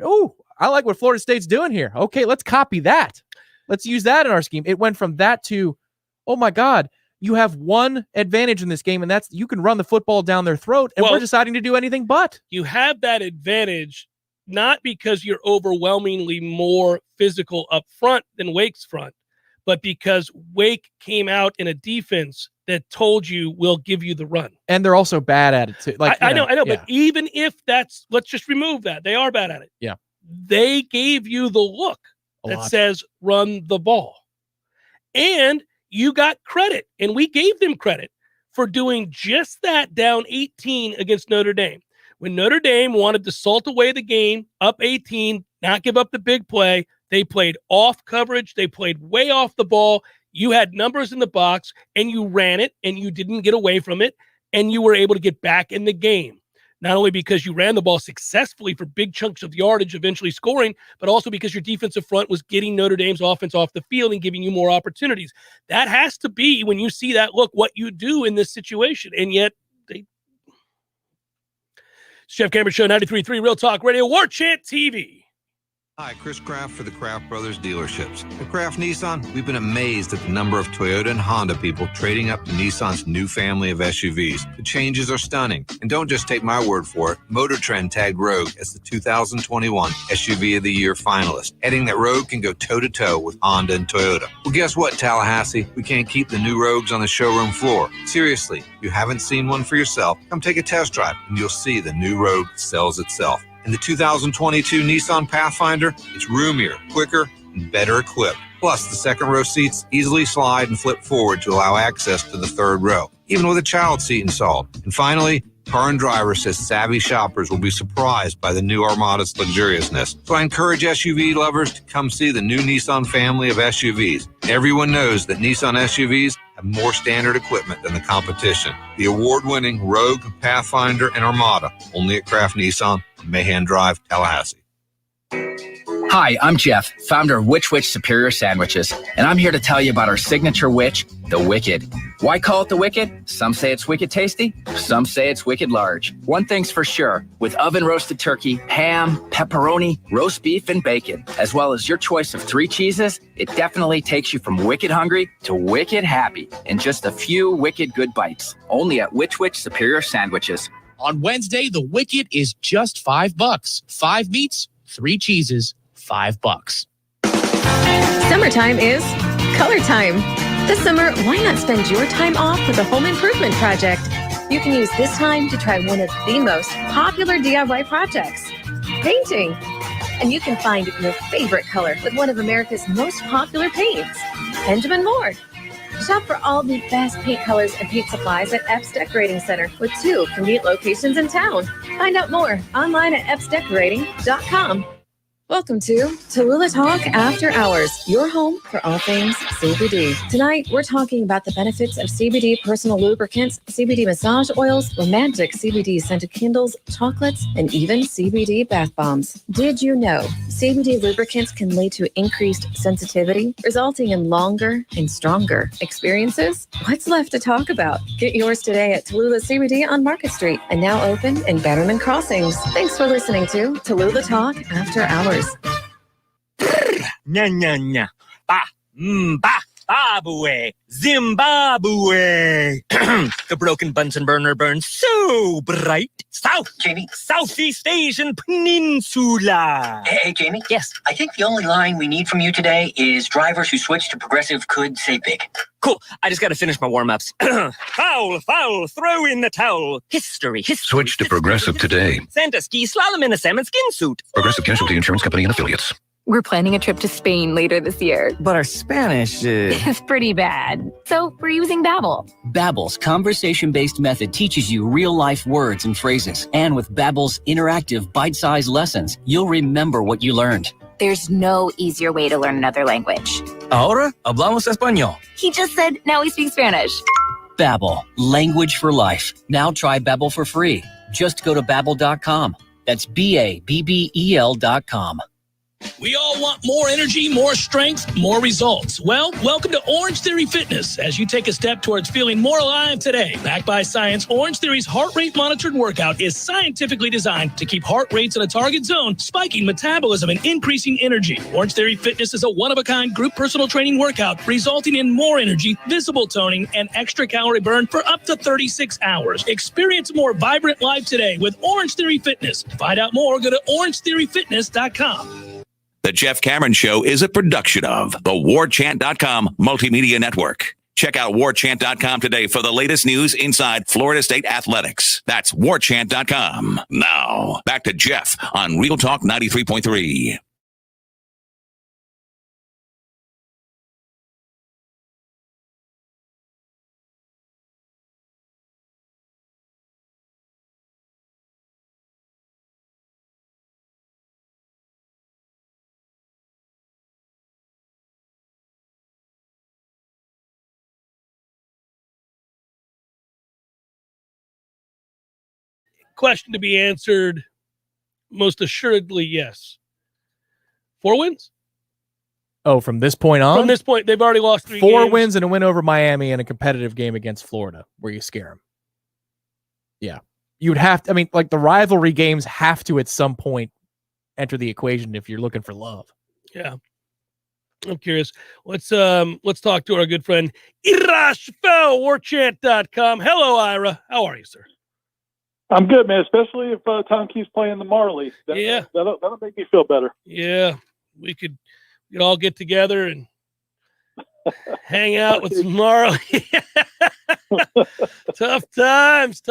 S2: oh, I like what Florida State's doing here. Okay, let's copy that. Let's use that in our scheme. It went from that to, oh my God, you have one advantage in this game, and that's you can run the football down their throat, and we're deciding to do anything but.
S1: You have that advantage not because you're overwhelmingly more physical up front than Wake's front, but because Wake came out in a defense that told you we'll give you the run.
S2: And they're also bad at it too.
S1: I know, but even if let's just remove that. They are bad at it.
S2: Yeah.
S1: They gave you the look that says run the ball. And you got credit, and we gave them credit for doing just that down 18 against Notre Dame. When Notre Dame wanted to salt away the game, up 18, not give up the big play, they played off coverage. They played way off the ball. You had numbers in the box, and you ran it, and you didn't get away from it, and you were able to get back in the game. Not only because you ran the ball successfully for big chunks of yardage, eventually scoring, but also because your defensive front was getting Notre Dame's offense off the field and giving you more opportunities. That has to be, when you see that look, what you do in this situation. And yet, Jeff Cameron Show, 93.3 Real Talk Radio, Warchant TV.
S3: Hi, Chris Kraft for the Kraft Brothers dealerships. At Kraft Nissan, we've been amazed at the number of Toyota and Honda people trading up to Nissan's new family of SUVs. The changes are stunning. And don't just take my word for it. Motor Trend tagged Rogue as the 2021 SUV of the Year finalist, adding that Rogue can go toe-to-toe with Honda and Toyota. Well, guess what, Tallahassee? We can't keep the new Rogues on the showroom floor. Seriously, you haven't seen one for yourself? Come take a test drive, and you'll see the new Rogue sells itself. And the 2022 Nissan Pathfinder, it's roomier, quicker, and better equipped. Plus, the second row seats easily slide and flip forward to allow access to the third row, even with a child seat installed. And finally, Car and Driver says savvy shoppers will be surprised by the new Armada's luxuriousness. So I encourage SUV lovers to come see the new Nissan family of SUVs. Everyone knows that Nissan SUVs have more standard equipment than the competition. The award-winning Rogue, Pathfinder, and Armada, only at Kraft Nissan, Mahan Drive, Tallahassee.
S4: Hi, I'm Jeff, founder of Which Superior Sandwiches, and I'm here to tell you about our signature Which, the Wicked. Why call it the Wicked? Some say it's wicked tasty, some say it's wicked large. One thing's for sure, with oven-roasted turkey, ham, pepperoni, roast beef, and bacon, as well as your choice of 3 cheeses, it definitely takes you from wicked hungry to wicked happy in just a few wicked good bites. Only at Which Superior Sandwiches.
S5: On Wednesday, the Wicked is just $5. 5 meats, 3 cheeses, $5.
S6: Summertime is color time. This summer, why not spend your time off with a home improvement project? You can use this time to try one of the most popular DIY projects, painting. And you can find your favorite color with one of America's most popular paints, Benjamin Moore. Shop for all the best paint colors and paint supplies at Epps Decorating Center with 2 convenient locations in town. Find out more online at epsdecorating.com. Welcome to Tallulah Talk After Hours, your home for all things CBD. Tonight, we're talking about the benefits of CBD personal lubricants, CBD massage oils, romantic CBD scented candles, chocolates, and even CBD bath bombs. Did you know CBD lubricants can lead to increased sensitivity, resulting in longer and stronger experiences? What's left to talk about? Get yours today at Tallulah CBD on Market Street and now open in Bannerman Crossings. Thanks for listening to Tallulah Talk After Hours.
S7: Nya, nya, nya. Ba, ba. Zimbabwe. The broken Bunsen burner burns so bright. Southeast Asian Peninsula.
S8: Hey, Jamie?
S7: Yes.
S8: I think the only line we need from you today is drivers who switch to progressive could say big.
S7: Cool. I just got to finish my warm-ups. Foul, throw in the towel. History.
S18: Switch to Progressive today.
S7: Santa ski slalom in a salmon skin suit.
S18: Progressive Casualty Insurance Company and Affiliates.
S9: We're planning a trip to Spain later this year.
S28: But our Spanish
S9: It's pretty bad. So we're using Babbel.
S11: Babbel's conversation-based method teaches you real-life words and phrases. And with Babbel's interactive, bite-sized lessons, you'll remember what you learned.
S9: There's no easier way to learn another language.
S28: Ahora hablamos español.
S9: He just said, now we speak Spanish.
S11: Babbel, language for life. Now try Babbel for free. Just go to Babbel.com. That's Babbel.com.
S13: We all want more energy, more strength, more results. Well, welcome to Orange Theory Fitness as you take a step towards feeling more alive today. Backed by science, Orange Theory's heart rate monitored workout is scientifically designed to keep heart rates in a target zone, spiking metabolism and increasing energy. Orange Theory Fitness is a one-of-a-kind group personal training workout resulting in more energy, visible toning, and extra calorie burn for up to 36 hours. Experience a more vibrant life today with Orange Theory Fitness. To find out more, go to orangetheoryfitness.com.
S10: The Jeff Cameron Show is a production of the Warchant.com Multimedia Network. Check out Warchant.com today for the latest news inside Florida State athletics. That's Warchant.com. Now, back to Jeff on Real Talk 93.3.
S1: Question to be answered, most assuredly, yes. 4 wins?
S2: Oh, from this point on?
S1: From this point, they've already lost 3
S2: 4
S1: games.
S2: wins and a win over Miami and a competitive game against Florida where you scare them. Yeah. You'd have to, I mean, like the rivalry games have to at some point enter the equation if you're looking for love.
S1: Yeah. I'm curious. Let's talk to our good friend Ira Schfel, Warchant.com. Hello, Ira. How are you, sir?
S12: I'm good, man, especially if Tom keeps playing the Marley. That'll make me feel better.
S1: Yeah, we could all get together and hang out with some Marley. Tough times.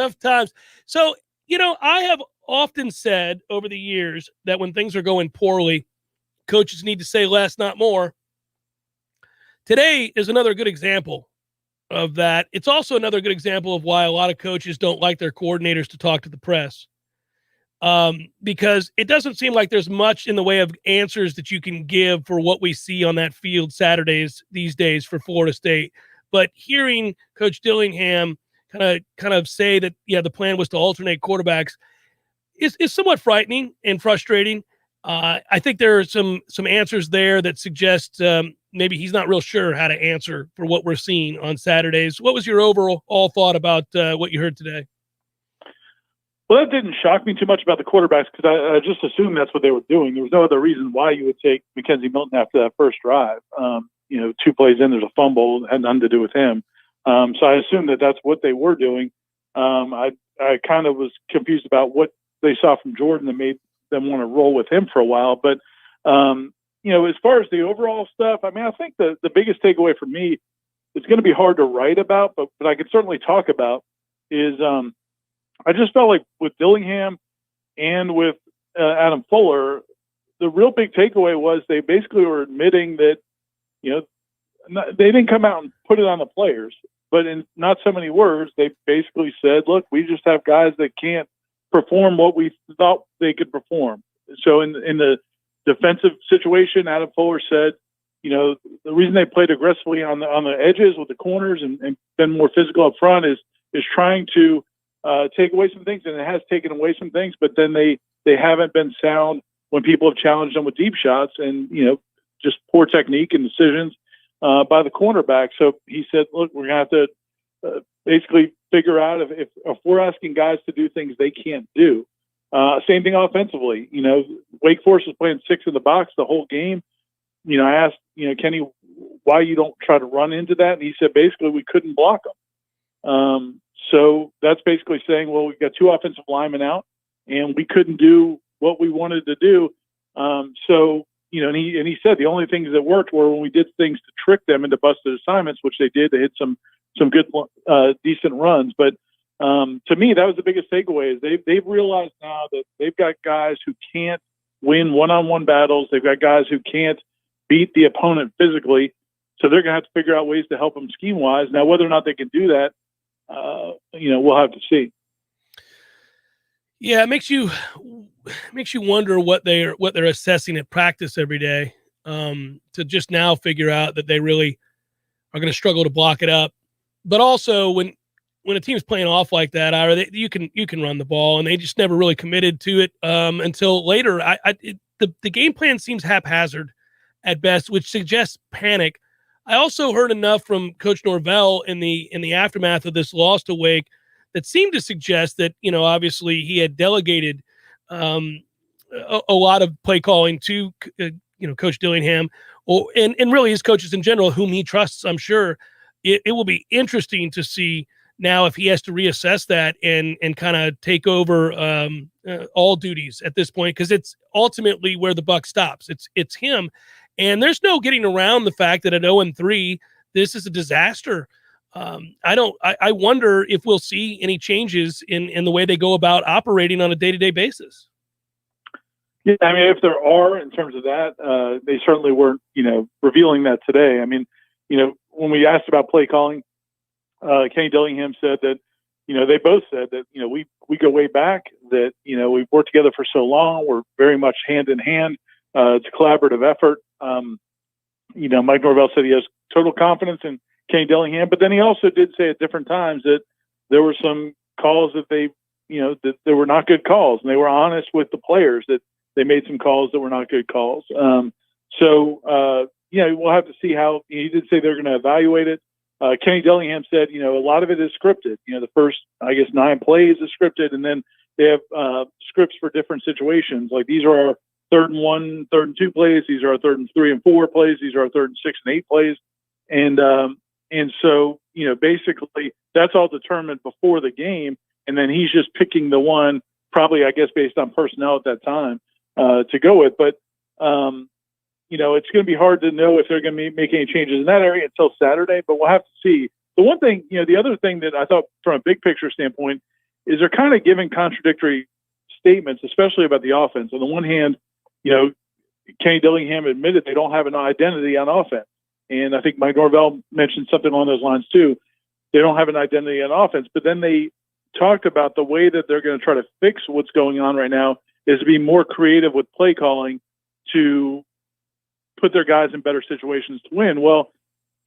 S1: So, I have often said over the years that when things are going poorly, coaches need to say less, not more. Today is another good example of that. It's also another good example of why a lot of coaches don't like their coordinators to talk to the press, because it doesn't seem like there's much in the way of answers that you can give for what we see on that field Saturdays these days for Florida State. But hearing Coach Dillingham kind of say that, the plan was to alternate quarterbacks is somewhat frightening and frustrating. I think there are some answers there that suggest maybe he's not real sure how to answer for what we're seeing on Saturdays. What was your overall thought about what you heard today?
S12: Well, that didn't shock me too much about the quarterbacks because I just assumed that's what they were doing. There was no other reason why you would take McKenzie Milton after that first drive. 2 plays in, there's a fumble, had nothing to do with him. So I assumed that that's what they were doing. I kind of was confused about what they saw from Jordan that made them want to roll with him for a while. But, as far as the overall stuff, I mean, I think the biggest takeaway for me, it's going to be hard to write about, but I could certainly talk about is I just felt like with Dillingham and with Adam Fuller, the real big takeaway was they basically were admitting that, they didn't come out and put it on the players, but in not so many words, they basically said, look, we just have guys that can't perform what we thought they could perform. So in the defensive situation, Adam Fuller said, the reason they played aggressively on the edges with the corners and been more physical up front is trying to take away some things, and it has taken away some things, but then they haven't been sound when people have challenged them with deep shots and, just poor technique and decisions by the cornerback. So he said, look, we're going to have to basically figure out if we're asking guys to do things they can't do. Same thing offensively. Wake Forest was playing 6 in the box the whole game. I asked, Kenny, why you don't try to run into that. And he said, basically, we couldn't block them. So that's basically saying, well, we've got 2 offensive linemen out, and we couldn't do what we wanted to do. So, and he said the only things that worked were when we did things to trick them into busted assignments, which they did. They hit some good, decent runs. But to me, that was the biggest takeaway is they've realized now that they've got guys who can't win one-on-one battles. They've got guys who can't beat the opponent physically. So they're going to have to figure out ways to help them scheme-wise. Now, whether or not they can do that, we'll have to see.
S1: Yeah, it makes you wonder what they're assessing at practice every day, to just now figure out that they really are going to struggle to block it up. But also when a team's playing off like that, you can run the ball, and they just never really committed to it until later. The game plan seems haphazard at best, which suggests panic. I also heard enough from Coach Norvell in the aftermath of this loss to Wake that seemed to suggest that, obviously he had delegated a lot of play calling to, Coach Dillingham and really his coaches in general, whom he trusts, I'm sure. It will be interesting to see now if he has to reassess that and kind of take over all duties at this point, because it's ultimately where the buck stops. It's him. And there's no getting around the fact that at 0-3, this is a disaster. I wonder if we'll see any changes in the way they go about operating on a day-to-day basis.
S12: Yeah, I mean, if there are in terms of that, they certainly weren't, revealing that today. I mean, when we asked about play calling, Kenny Dillingham said that, they both said that, we go way back, that, we've worked together for so long. We're very much hand in hand. It's a collaborative effort. Mike Norvell said he has total confidence in Kenny Dillingham, but then he also did say at different times that there were some calls that that they were not good calls, and they were honest with the players that they made some calls that were not good calls. We'll have to see how. He did say they're going to evaluate it. Kenny Dillingham said, a lot of it is scripted. The first, 9 plays is scripted, and then they have scripts for different situations. Like these are our 3rd and 1, 3rd and 2 plays. These are our 3rd and 3 and 4 plays. These are our 3rd and 6 and 8 plays. And so, basically that's all determined before the game. And then he's just picking the one, probably, based on personnel at that time, to go with. But, it's going to be hard to know if they're going to make any changes in that area until Saturday, but we'll have to see. The one thing, the other thing that I thought from a big picture standpoint is they're kind of giving contradictory statements, especially about the offense. On the one hand, Kenny Dillingham admitted they don't have an identity on offense. And I think Mike Norvell mentioned something along those lines too. They don't have an identity on offense, but then they talked about the way that they're going to try to fix what's going on right now is to be more creative with play calling to put their guys in better situations to win. Well,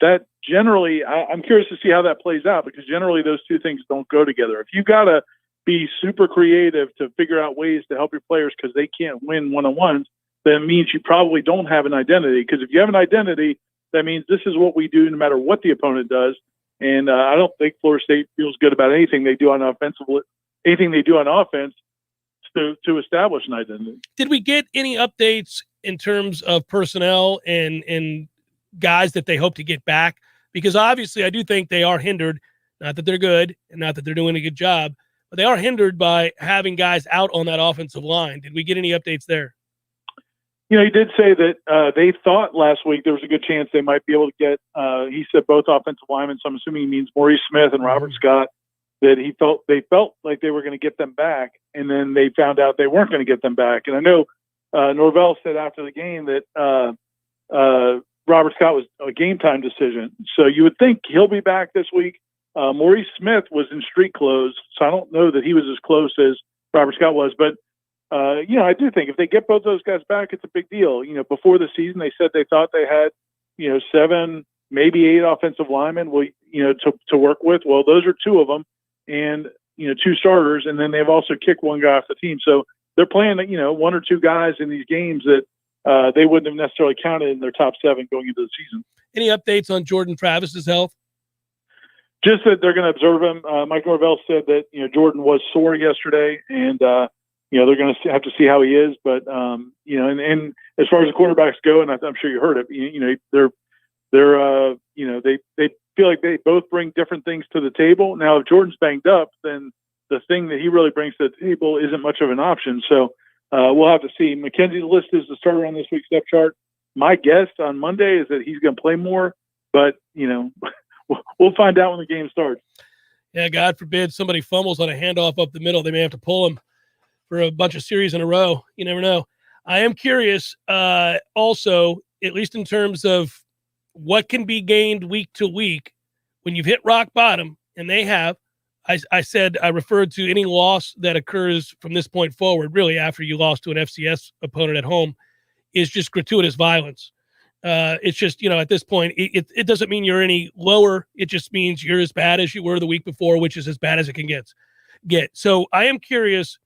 S12: that generally, I'm curious to see how that plays out, because generally those two things don't go together. If you got to be super creative to figure out ways to help your players because they can't win one-on-ones, then it means you probably don't have an identity. Because if you have an identity, that means this is what we do no matter what the opponent does. And I don't think Florida State feels good about anything they do on offense to establish an identity.
S1: Did we get any updates in terms of personnel and guys that they hope to get back? Because obviously I do think they are hindered, not that they're good and not that they're doing a good job, but they are hindered by having guys out on that offensive line. Did we get any updates there?
S12: He did say that they thought last week there was a good chance they might be able to get, he said both offensive linemen, so I'm assuming he means Maurice Smith and Robert Scott, that they felt like they were going to get them back, and then they found out they weren't going to get them back. And I know Norvell said after the game that Robert Scott was a game time decision. So you would think he'll be back this week. Maurice Smith was in street clothes, so I don't know that he was as close as Robert Scott was, but I do think if they get both those guys back, it's a big deal. Before the season, they said they thought they had, 7, maybe 8 offensive linemen, to work with. Well, those are 2 of them, and 2 starters, and then they've also kicked 1 guy off the team. So they're playing, 1 or 2 guys in these games that they wouldn't have necessarily counted in their top 7 going into the season.
S1: Any updates on Jordan Travis's health?
S12: Just that they're going to observe him. Mike Norvell said that Jordan was sore yesterday, and they're going to have to see how he is. But and as far as the quarterbacks go, and I'm sure you heard it, they're they're they feel like they both bring different things to the table. Now, if Jordan's banged up, then the thing that he really brings to the table isn't much of an option. So we'll have to see. McKenzie's list is the starter on this week's depth chart. My guess on Monday is that he's going to play more, but we'll find out when the game starts.
S1: Yeah, God forbid somebody fumbles on a handoff up the middle. They may have to pull him for a bunch of series in a row. You never know. I am curious also, at least in terms of what can be gained week to week when you've hit rock bottom, and they have. I referred to any loss that occurs from this point forward, really after you lost to an FCS opponent at home, is just gratuitous violence. It's just, at this point, it doesn't mean you're any lower. It just means you're as bad as you were the week before, which is as bad as it can get. So I am curious,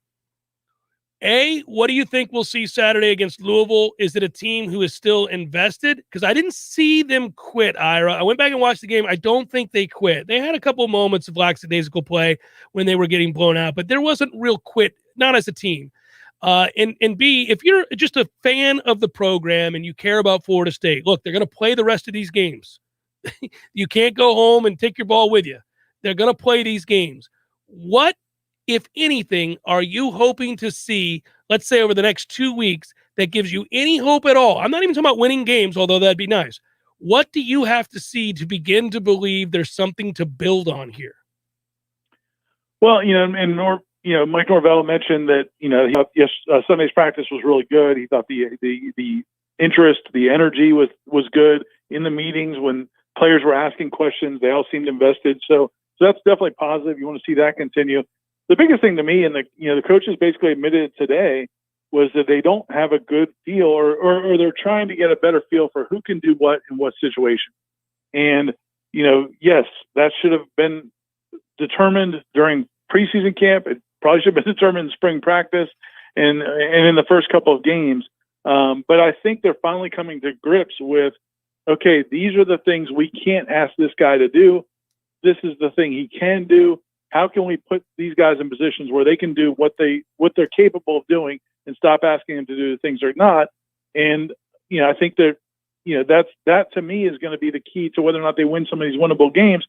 S1: what do you think we'll see Saturday against Louisville? Is it a team who is still invested? Because I didn't see them quit, Ira. I went back and watched the game. I don't think they quit. They had a couple of moments of lackadaisical play when they were getting blown out, but there wasn't real quit, not as a team. And B, if you're just a fan of the program and you care about Florida State, look, they're going to play the rest of these games. You can't go home and take your ball with you. They're going to play these games. What, if anything, are you hoping to see, let's say over the next 2 weeks, that gives you any hope at all? I'm not even talking about winning games, although that'd be nice. What do you have to see to begin to believe there's something to build on here?
S12: Well, Mike Norvell mentioned that, Sunday's practice was really good. He thought the interest, the energy was good in the meetings when players were asking questions. They all seemed invested. So that's definitely positive. You want to see that continue. The biggest thing to me, and the coaches basically admitted today, was that they don't have a good feel or they're trying to get a better feel for who can do what in what situation. And, yes, that should have been determined during preseason camp. It probably should have been determined in spring practice and in the first couple of games. But I think they're finally coming to grips with, okay, these are the things we can't ask this guy to do. This is the thing he can do. How can we put these guys in positions where they can do what they're capable of doing and stop asking them to do the things they're not? And, I think that, that to me is going to be the key to whether or not they win some of these winnable games.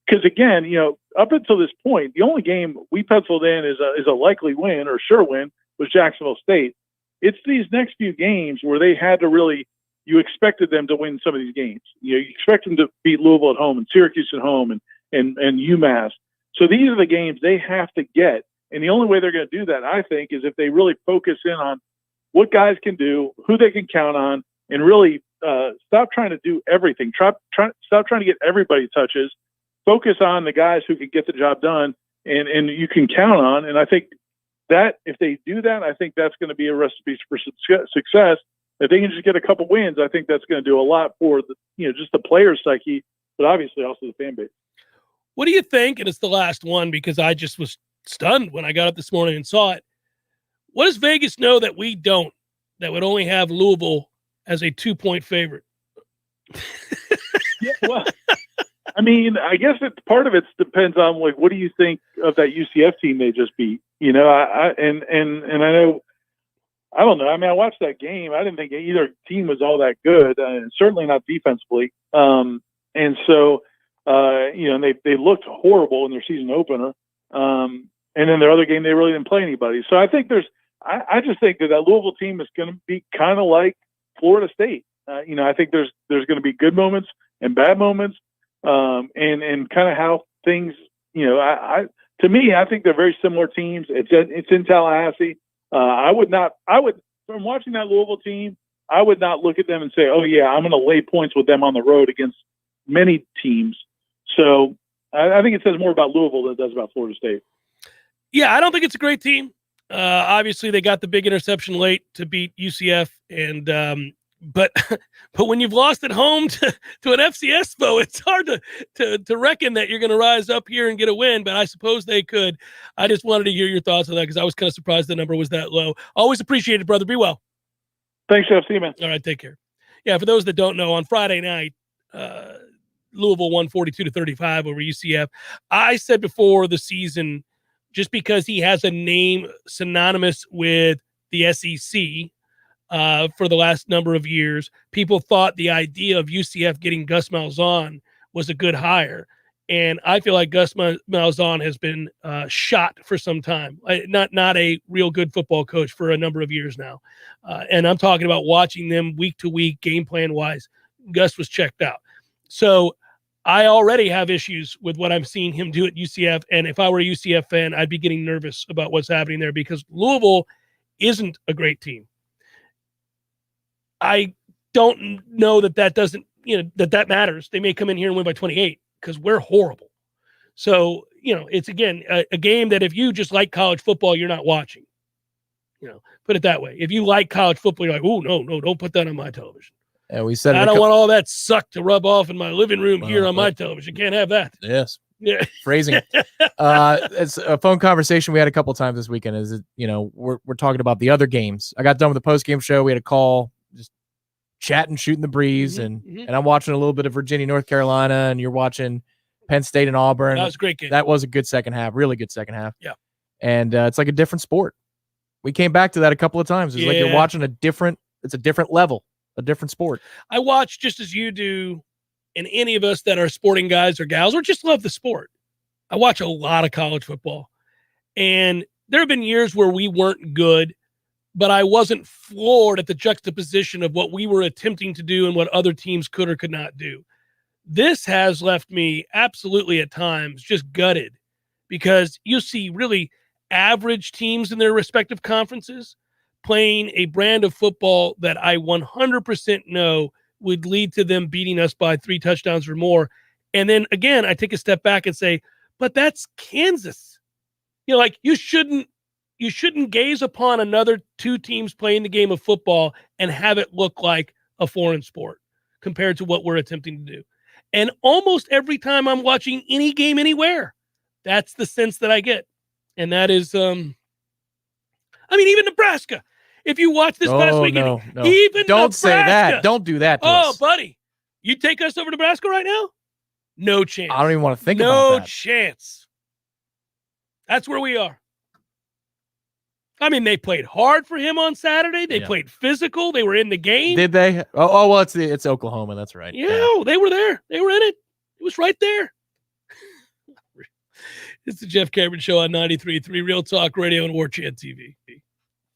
S12: Because again, up until this point, the only game we penciled in is a likely win or sure win was Jacksonville State. It's these next few games where they had to really, you expected them to win some of these games. You expect them to beat Louisville at home and Syracuse at home and UMass. So these are the games they have to get. And the only way they're going to do that, I think, is if they really focus in on what guys can do, who they can count on, and really stop trying to do everything. Stop trying to get everybody touches. Focus on the guys who can get the job done and you can count on. And I think that if they do that, I think that's going to be a recipe for success. If they can just get a couple wins, I think that's going to do a lot for just the player's psyche, but obviously also the fan base.
S1: What do you think? And it's the last one because I just was stunned when I got up this morning and saw it. What does Vegas know that we don't, that would only have Louisville as a 2-point favorite?
S12: Yeah, well, I mean, I guess part of it depends on what do you think of that UCF team they just beat? I know, I don't know. I mean, I watched that game. I didn't think either team was all that good, certainly not defensively. And so, they looked horrible in their season opener. And then their other game, they really didn't play anybody. So I think I just think that Louisville team is going to be kind of like Florida State. I think there's going to be good moments and bad moments. And kind of how things, to me, I think they're very similar teams. It's in Tallahassee. From watching that Louisville team, I would not look at them and say, oh yeah, I'm going to lay points with them on the road against many teams. So I think it says more about Louisville than it does about Florida State.
S1: Yeah, I don't think it's a great team. Obviously they got the big interception late to beat UCF and, but when you've lost at home to an FCS foe, it's hard to reckon that you're going to rise up here and get a win, but I suppose they could. I just wanted to hear your thoughts on that because I was kind of surprised the number was that low. Always appreciate it, brother. Be well.
S12: Thanks, Jeff. See you, man.
S1: All right, take care. Yeah, for those that don't know, on Friday night, Louisville won 42-35 over UCF. I said before the season, just because he has a name synonymous with the SEC, for the last number of years. People thought the idea of UCF getting Gus Malzahn was a good hire. And I feel like Gus Malzahn has been shot for some time. Not a real good football coach for a number of years now. And I'm talking about watching them week to week, game plan wise. Gus was checked out. So I already have issues with what I'm seeing him do at UCF. And if I were a UCF fan, I'd be getting nervous about what's happening there because Louisville isn't a great team. I don't know that doesn't, that matters. They may come in here and win by 28 because we're horrible. So, it's again, a game that if you just like college football, you're not watching, put it that way. If you like college football, you're like, oh, no, don't put that on my television.
S2: And we said
S1: I don't want all that suck to rub off in my living room here on my television. Can't have that.
S2: Yes.
S1: Yeah.
S2: Phrasing. It's a phone conversation we had a couple times this weekend. We're talking about the other games. I got done with the post-game show. We had a call, just chatting, shooting the breeze, and I'm watching a little bit of Virginia, North Carolina, and you're watching Penn State and Auburn.
S1: That was a great game.
S2: That was a good second half, really good second half.
S1: Yeah.
S2: And it's like a different sport. We came back to that a couple of times. It's like you're watching a different level, a different sport.
S1: I watch just as you do, and any of us that are sporting guys or gals or just love the sport. I watch a lot of college football, and there have been years where we weren't good, but I wasn't floored at the juxtaposition of what we were attempting to do and what other teams could or could not do. This has left me absolutely at times just gutted because you see really average teams in their respective conferences playing a brand of football that I 100% know would lead to them beating us by 3 touchdowns or more. And then again, I take a step back and say, but that's Kansas. You shouldn't gaze upon another 2 teams playing the game of football and have it look like a foreign sport compared to what we're attempting to do. And almost every time I'm watching any game anywhere, that's the sense that I get. And that is, even Nebraska. If you watch this past weekend,
S2: no.
S1: even
S2: don't
S1: Nebraska,
S2: say that. Don't do that to us.
S1: Buddy, you take us over Nebraska right now? No chance.
S2: I don't even want to think about that.
S1: No chance. That's where we are. They played hard for him on Saturday. They played physical. They were in the game.
S2: Did they? Oh well, it's Oklahoma. That's right.
S1: Yeah, they were there. They were in it. It was right there. It's the Jeff Cameron Show on 93.3 Real Talk Radio and Warchant TV.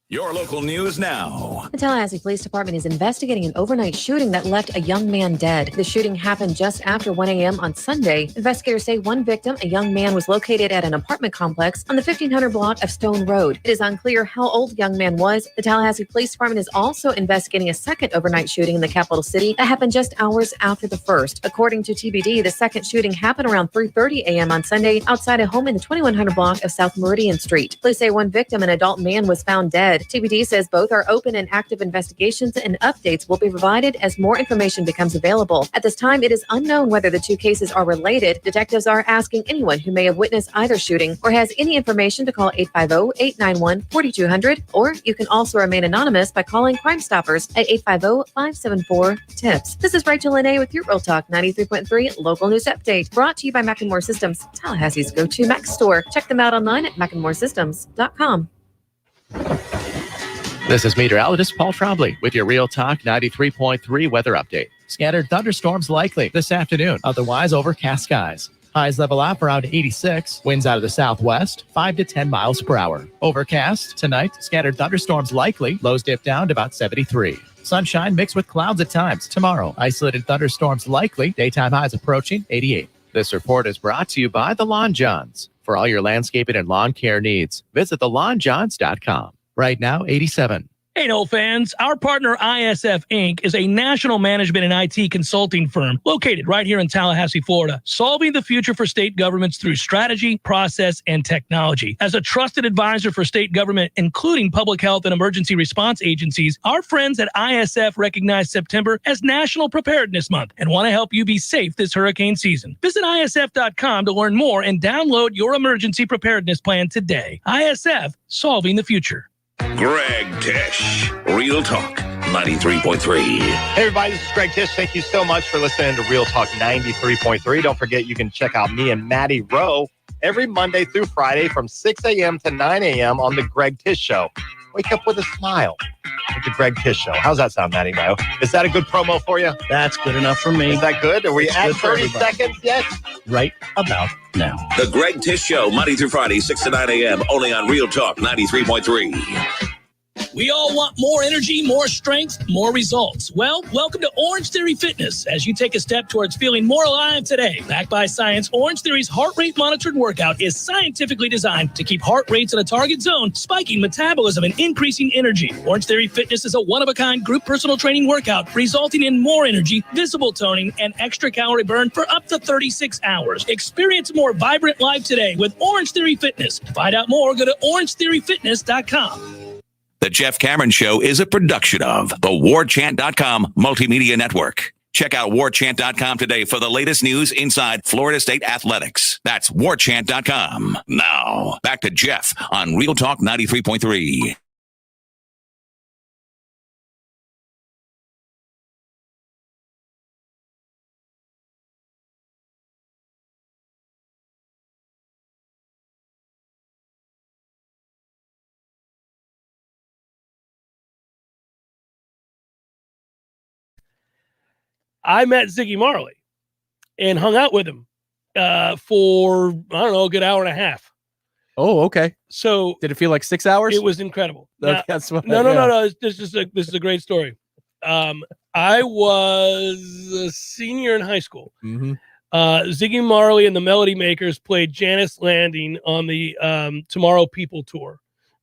S10: Your local news now.
S6: The Tallahassee Police Department is investigating an overnight shooting that left a young man dead. The shooting happened just after 1 a.m. on Sunday. Investigators say one victim, a young man, was located at an apartment complex on the 1500 block of Stone Road. It is unclear how old the young man was. The Tallahassee Police Department is also investigating a second overnight shooting in the capital city that happened just hours after the first. According to TBD, the second shooting happened around 3:30 a.m. on Sunday outside a home in the 2100 block of South Meridian Street. Police say one victim, an adult man, was found dead. TBD says both are open and active investigations, and updates will be provided as more information becomes available. At this time, it is unknown whether the 2 cases are related. Detectives are asking anyone who may have witnessed either shooting or has any information to call 850-891-4200, or you can also remain anonymous by calling Crime Stoppers at 850-574-TIPS. This is Rachel Lene with your Real Talk 93.3 Local News Update, brought to you by McEnmore Systems, Tallahassee's go-to Mac store. Check them out online at McEnmoreSystems.com.
S14: This is meteorologist Paul Trombley with your Real Talk 93.3 weather update. Scattered thunderstorms likely this afternoon, otherwise overcast skies. Highs level up around 86, winds out of the southwest, 5 to 10 miles per hour. Overcast tonight, scattered thunderstorms likely, lows dip down to about 73. Sunshine mixed with clouds at times. Tomorrow, isolated thunderstorms likely, daytime highs approaching 88. This report is brought to you by The Lawn Johns. For all your landscaping and lawn care needs, visit thelawnjohns.com. Right now, 87.
S13: Hey, Nole fans, our partner ISF Inc. is a national management and IT consulting firm located right here in Tallahassee, Florida, solving the future for state governments through strategy, process, and technology. As a trusted advisor for state government, including public health and emergency response agencies, our friends at ISF recognize September as National Preparedness Month and want to help you be safe this hurricane season. Visit ISF.com to learn more and download your emergency preparedness plan today. ISF, solving the future.
S10: Greg Tish, Real Talk 93.3.
S15: Hey everybody, this is Greg Tish. Thank you so much for listening to Real Talk 93.3. Don't forget you can check out me and Maddie Rowe every Monday through Friday from 6 a.m. to 9 a.m. on the Greg Tish Show. Wake up with a smile. with the Greg Tish Show. How's that sound, Matty Mo? Is that a good promo for you?
S27: That's good enough for me.
S15: Is that good? Are we
S27: It's
S15: at
S27: good for
S15: 30
S27: everybody.
S15: seconds yet?
S27: Right about now.
S10: The Greg Tish Show, Monday through Friday, 6 to 9 a.m., only on Real Talk 93.3.
S13: We all want more energy, more strength, more results. Well, welcome to Orange Theory Fitness as you take a step towards feeling more alive today. Backed by science, Orange Theory's heart rate monitored workout is scientifically designed to keep heart rates in a target zone, spiking metabolism and increasing energy. Orange Theory Fitness is a one-of-a-kind group personal training workout resulting in more energy, visible toning, and extra calorie burn for up to 36 hours. Experience a more vibrant life today with Orange Theory Fitness. To find out more, go to orangetheoryfitness.com.
S10: The Jeff Cameron Show is a production of the Warchant.com Multimedia Network. Check out Warchant.com today for the latest news inside Florida State athletics. That's Warchant.com. Now, back to Jeff on Real Talk 93.3.
S1: I met Ziggy Marley and hung out with him for, I don't know, a good hour and a half.
S2: Oh, okay.
S1: So
S2: did it feel like 6 hours?
S1: It was incredible.
S2: Okay, that's what,
S1: No. This is a great story. I was a senior in high school.
S2: Mm-hmm.
S1: Ziggy Marley and the Melody Makers played Janice Landing on the Tomorrow People tour.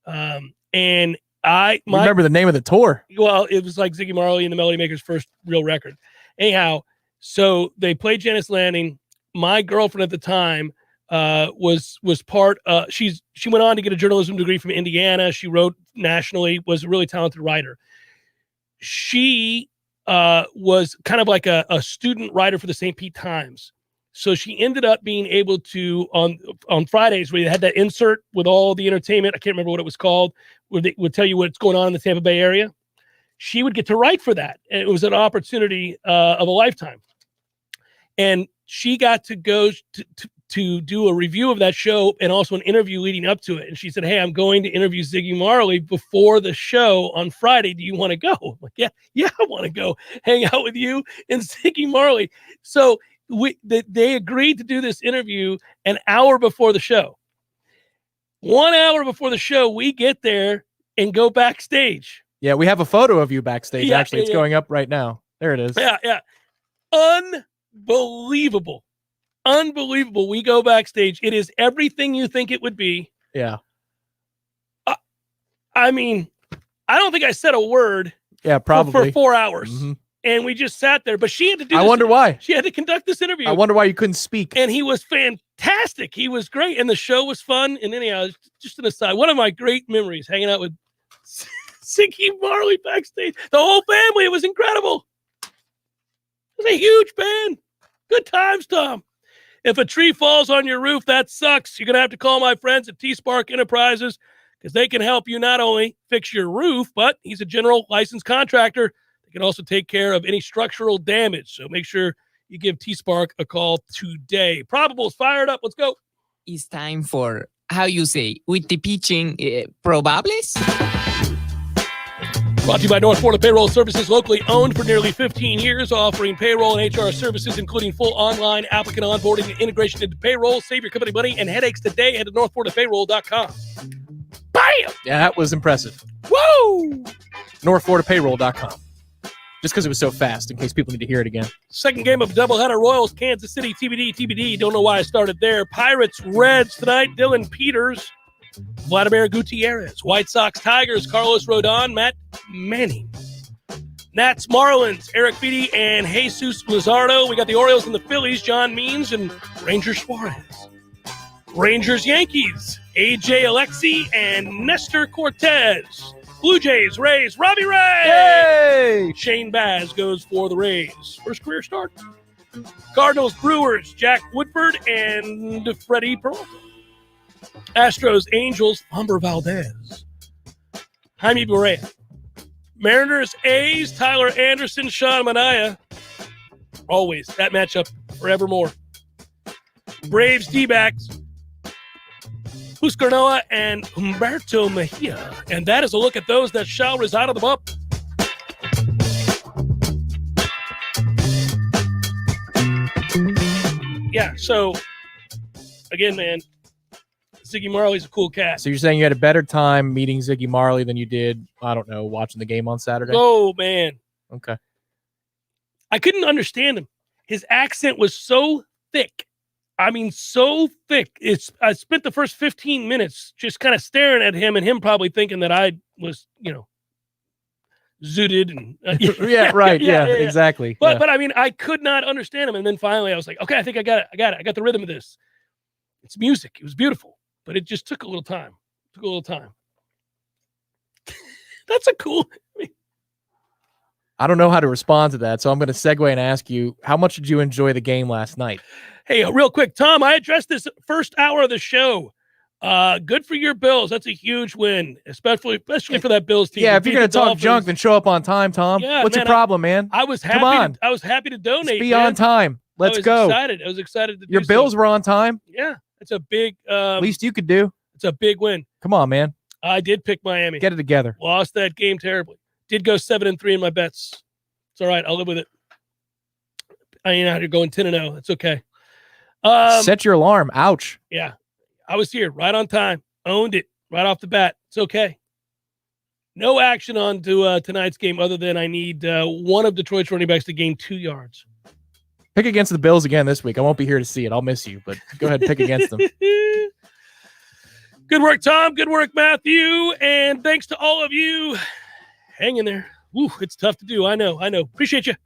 S1: And
S2: remember the name of the tour?
S1: Well, it was like Ziggy Marley and the Melody Makers' first real record. Anyhow, so they played Janice Landing. My girlfriend at the time was part. She went on to get a journalism degree from Indiana. She wrote nationally. Was a really talented writer. She was kind of like a student writer for the St. Pete Times. So she ended up being able to on Fridays where they had that insert with all the entertainment. I can't remember what it was called. Where they would tell you what's going on in the Tampa Bay area. She would get to write for that. And it was an opportunity of a lifetime. And she got to go to do a review of that show and also an interview leading up to it. And she said, "Hey, I'm going to interview Ziggy Marley before the show on Friday. Do you want to go?" I'm like, yeah, I want to go hang out with you and Ziggy Marley. So they agreed to do this interview an hour before the show. 1 hour before the show, we get there and go backstage.
S2: Yeah, we have a photo of you backstage.
S1: Yeah,
S2: actually, it's going up right now. There it is.
S1: Yeah. Unbelievable. We go backstage. It is everything you think it would be.
S2: Yeah.
S1: I mean, I don't think I said a word.
S2: Yeah, probably
S1: for 4 hours.
S2: Mm-hmm.
S1: And we just sat there. But she had to do
S2: I wonder why.
S1: She had to conduct this interview.
S2: I wonder why you couldn't speak.
S1: And he was fantastic. He was great. And the show was fun. And anyhow, just an aside, one of my great memories hanging out with Ziggy Marley backstage. The whole family. It was incredible. It was a huge band. Good times, Tom. If a tree falls on your roof, that sucks. You're going to have to call my friends at T-Spark Enterprises because they can help you not only fix your roof, but he's a general licensed contractor. They can also take care of any structural damage. So make sure you give T-Spark a call today. Probables fired up. Let's go.
S16: It's time for, how you say, with the pitching, probables?
S1: Brought to you by North Florida Payroll Services, locally owned for nearly 15 years, offering payroll and HR services, including full online applicant onboarding and integration into payroll. Save your company money and headaches today. Head to northfloridapayroll.com. Bam!
S2: Yeah, that was impressive.
S1: Woo!
S2: NorthFloridaPayroll.com. Just because it was so fast, in case people need to hear it again.
S1: Second game of doubleheader, Royals, Kansas City, TBD. Don't know why I started there. Pirates, Reds tonight, Dylan Peters, Vladimir Gutierrez. White Sox, Tigers, Carlos Rodon, Matt Manning. Nats, Marlins, Eric Beatty, and Jesus Luzardo. We got the Orioles and the Phillies, John Means and Ranger Suarez. Rangers, Yankees, AJ Alexi and Nestor Cortez. Blue Jays, Rays, Robbie Ray.
S2: Yay!
S1: Shane Baz goes for the Rays. First career start. Cardinals, Brewers, Jack Woodford and Freddie Peralta. Astros, Angels, Humber Valdez. Jaime Barrea. Mariners, A's, Tyler Anderson, Sean Manaea. Always that matchup forevermore. Braves, D-backs. Huscarnoa and Humberto Mejia. And that is a look at those that shall reside on the bump. Yeah, so, again, man, Ziggy Marley's a cool cat.
S2: So you're saying you had a better time meeting Ziggy Marley than you did, I don't know, watching the game on Saturday?
S1: Oh, man.
S2: Okay.
S1: I couldn't understand him. His accent was so thick. I mean, so thick. I spent the first 15 minutes just kind of staring at him and him probably thinking that I was, zooted. And,
S2: yeah, right. Yeah, exactly.
S1: But I mean, I could not understand him. And then finally I was like, okay, I think I got it. I got the rhythm of this. It's music. It was beautiful, but it just took a little time. That's a cool.
S2: I don't know how to respond to that, so I'm going to segue and ask you, how much did you enjoy the game last night?
S1: Hey, real quick, Tom, I addressed this first hour of the show. Good for your Bills. That's a huge win, especially for that Bills team.
S2: Yeah, if you're going to talk junk, then show up on time, Tom.
S1: Yeah,
S2: what's
S1: man,
S2: your problem, man?
S1: I was happy.
S2: Come on.
S1: I was happy to donate.
S2: Just be on time. Let's go.
S1: I was excited to do
S2: your Bills were on time.
S1: Yeah, it's a big.
S2: Least you could do.
S1: It's a big win.
S2: Come on, man.
S1: I did pick Miami.
S2: Get it together.
S1: Lost that game terribly. Did go 7-3 in my bets. It's all right. I'll live with it. I ain't out here going 10-0. It's okay.
S2: Set your alarm. Ouch.
S1: Yeah. I was here right on time. Owned it right off the bat. It's okay. No action on to tonight's game other than I need one of Detroit's running backs to gain 2 yards.
S2: Pick against the Bills again this week. I won't be here to see it. I'll miss you, but go ahead and pick against them.
S1: Good work, Tom. Good work, Matthew. And thanks to all of you. Hang in there. Woo, it's tough to do. I know. Appreciate you.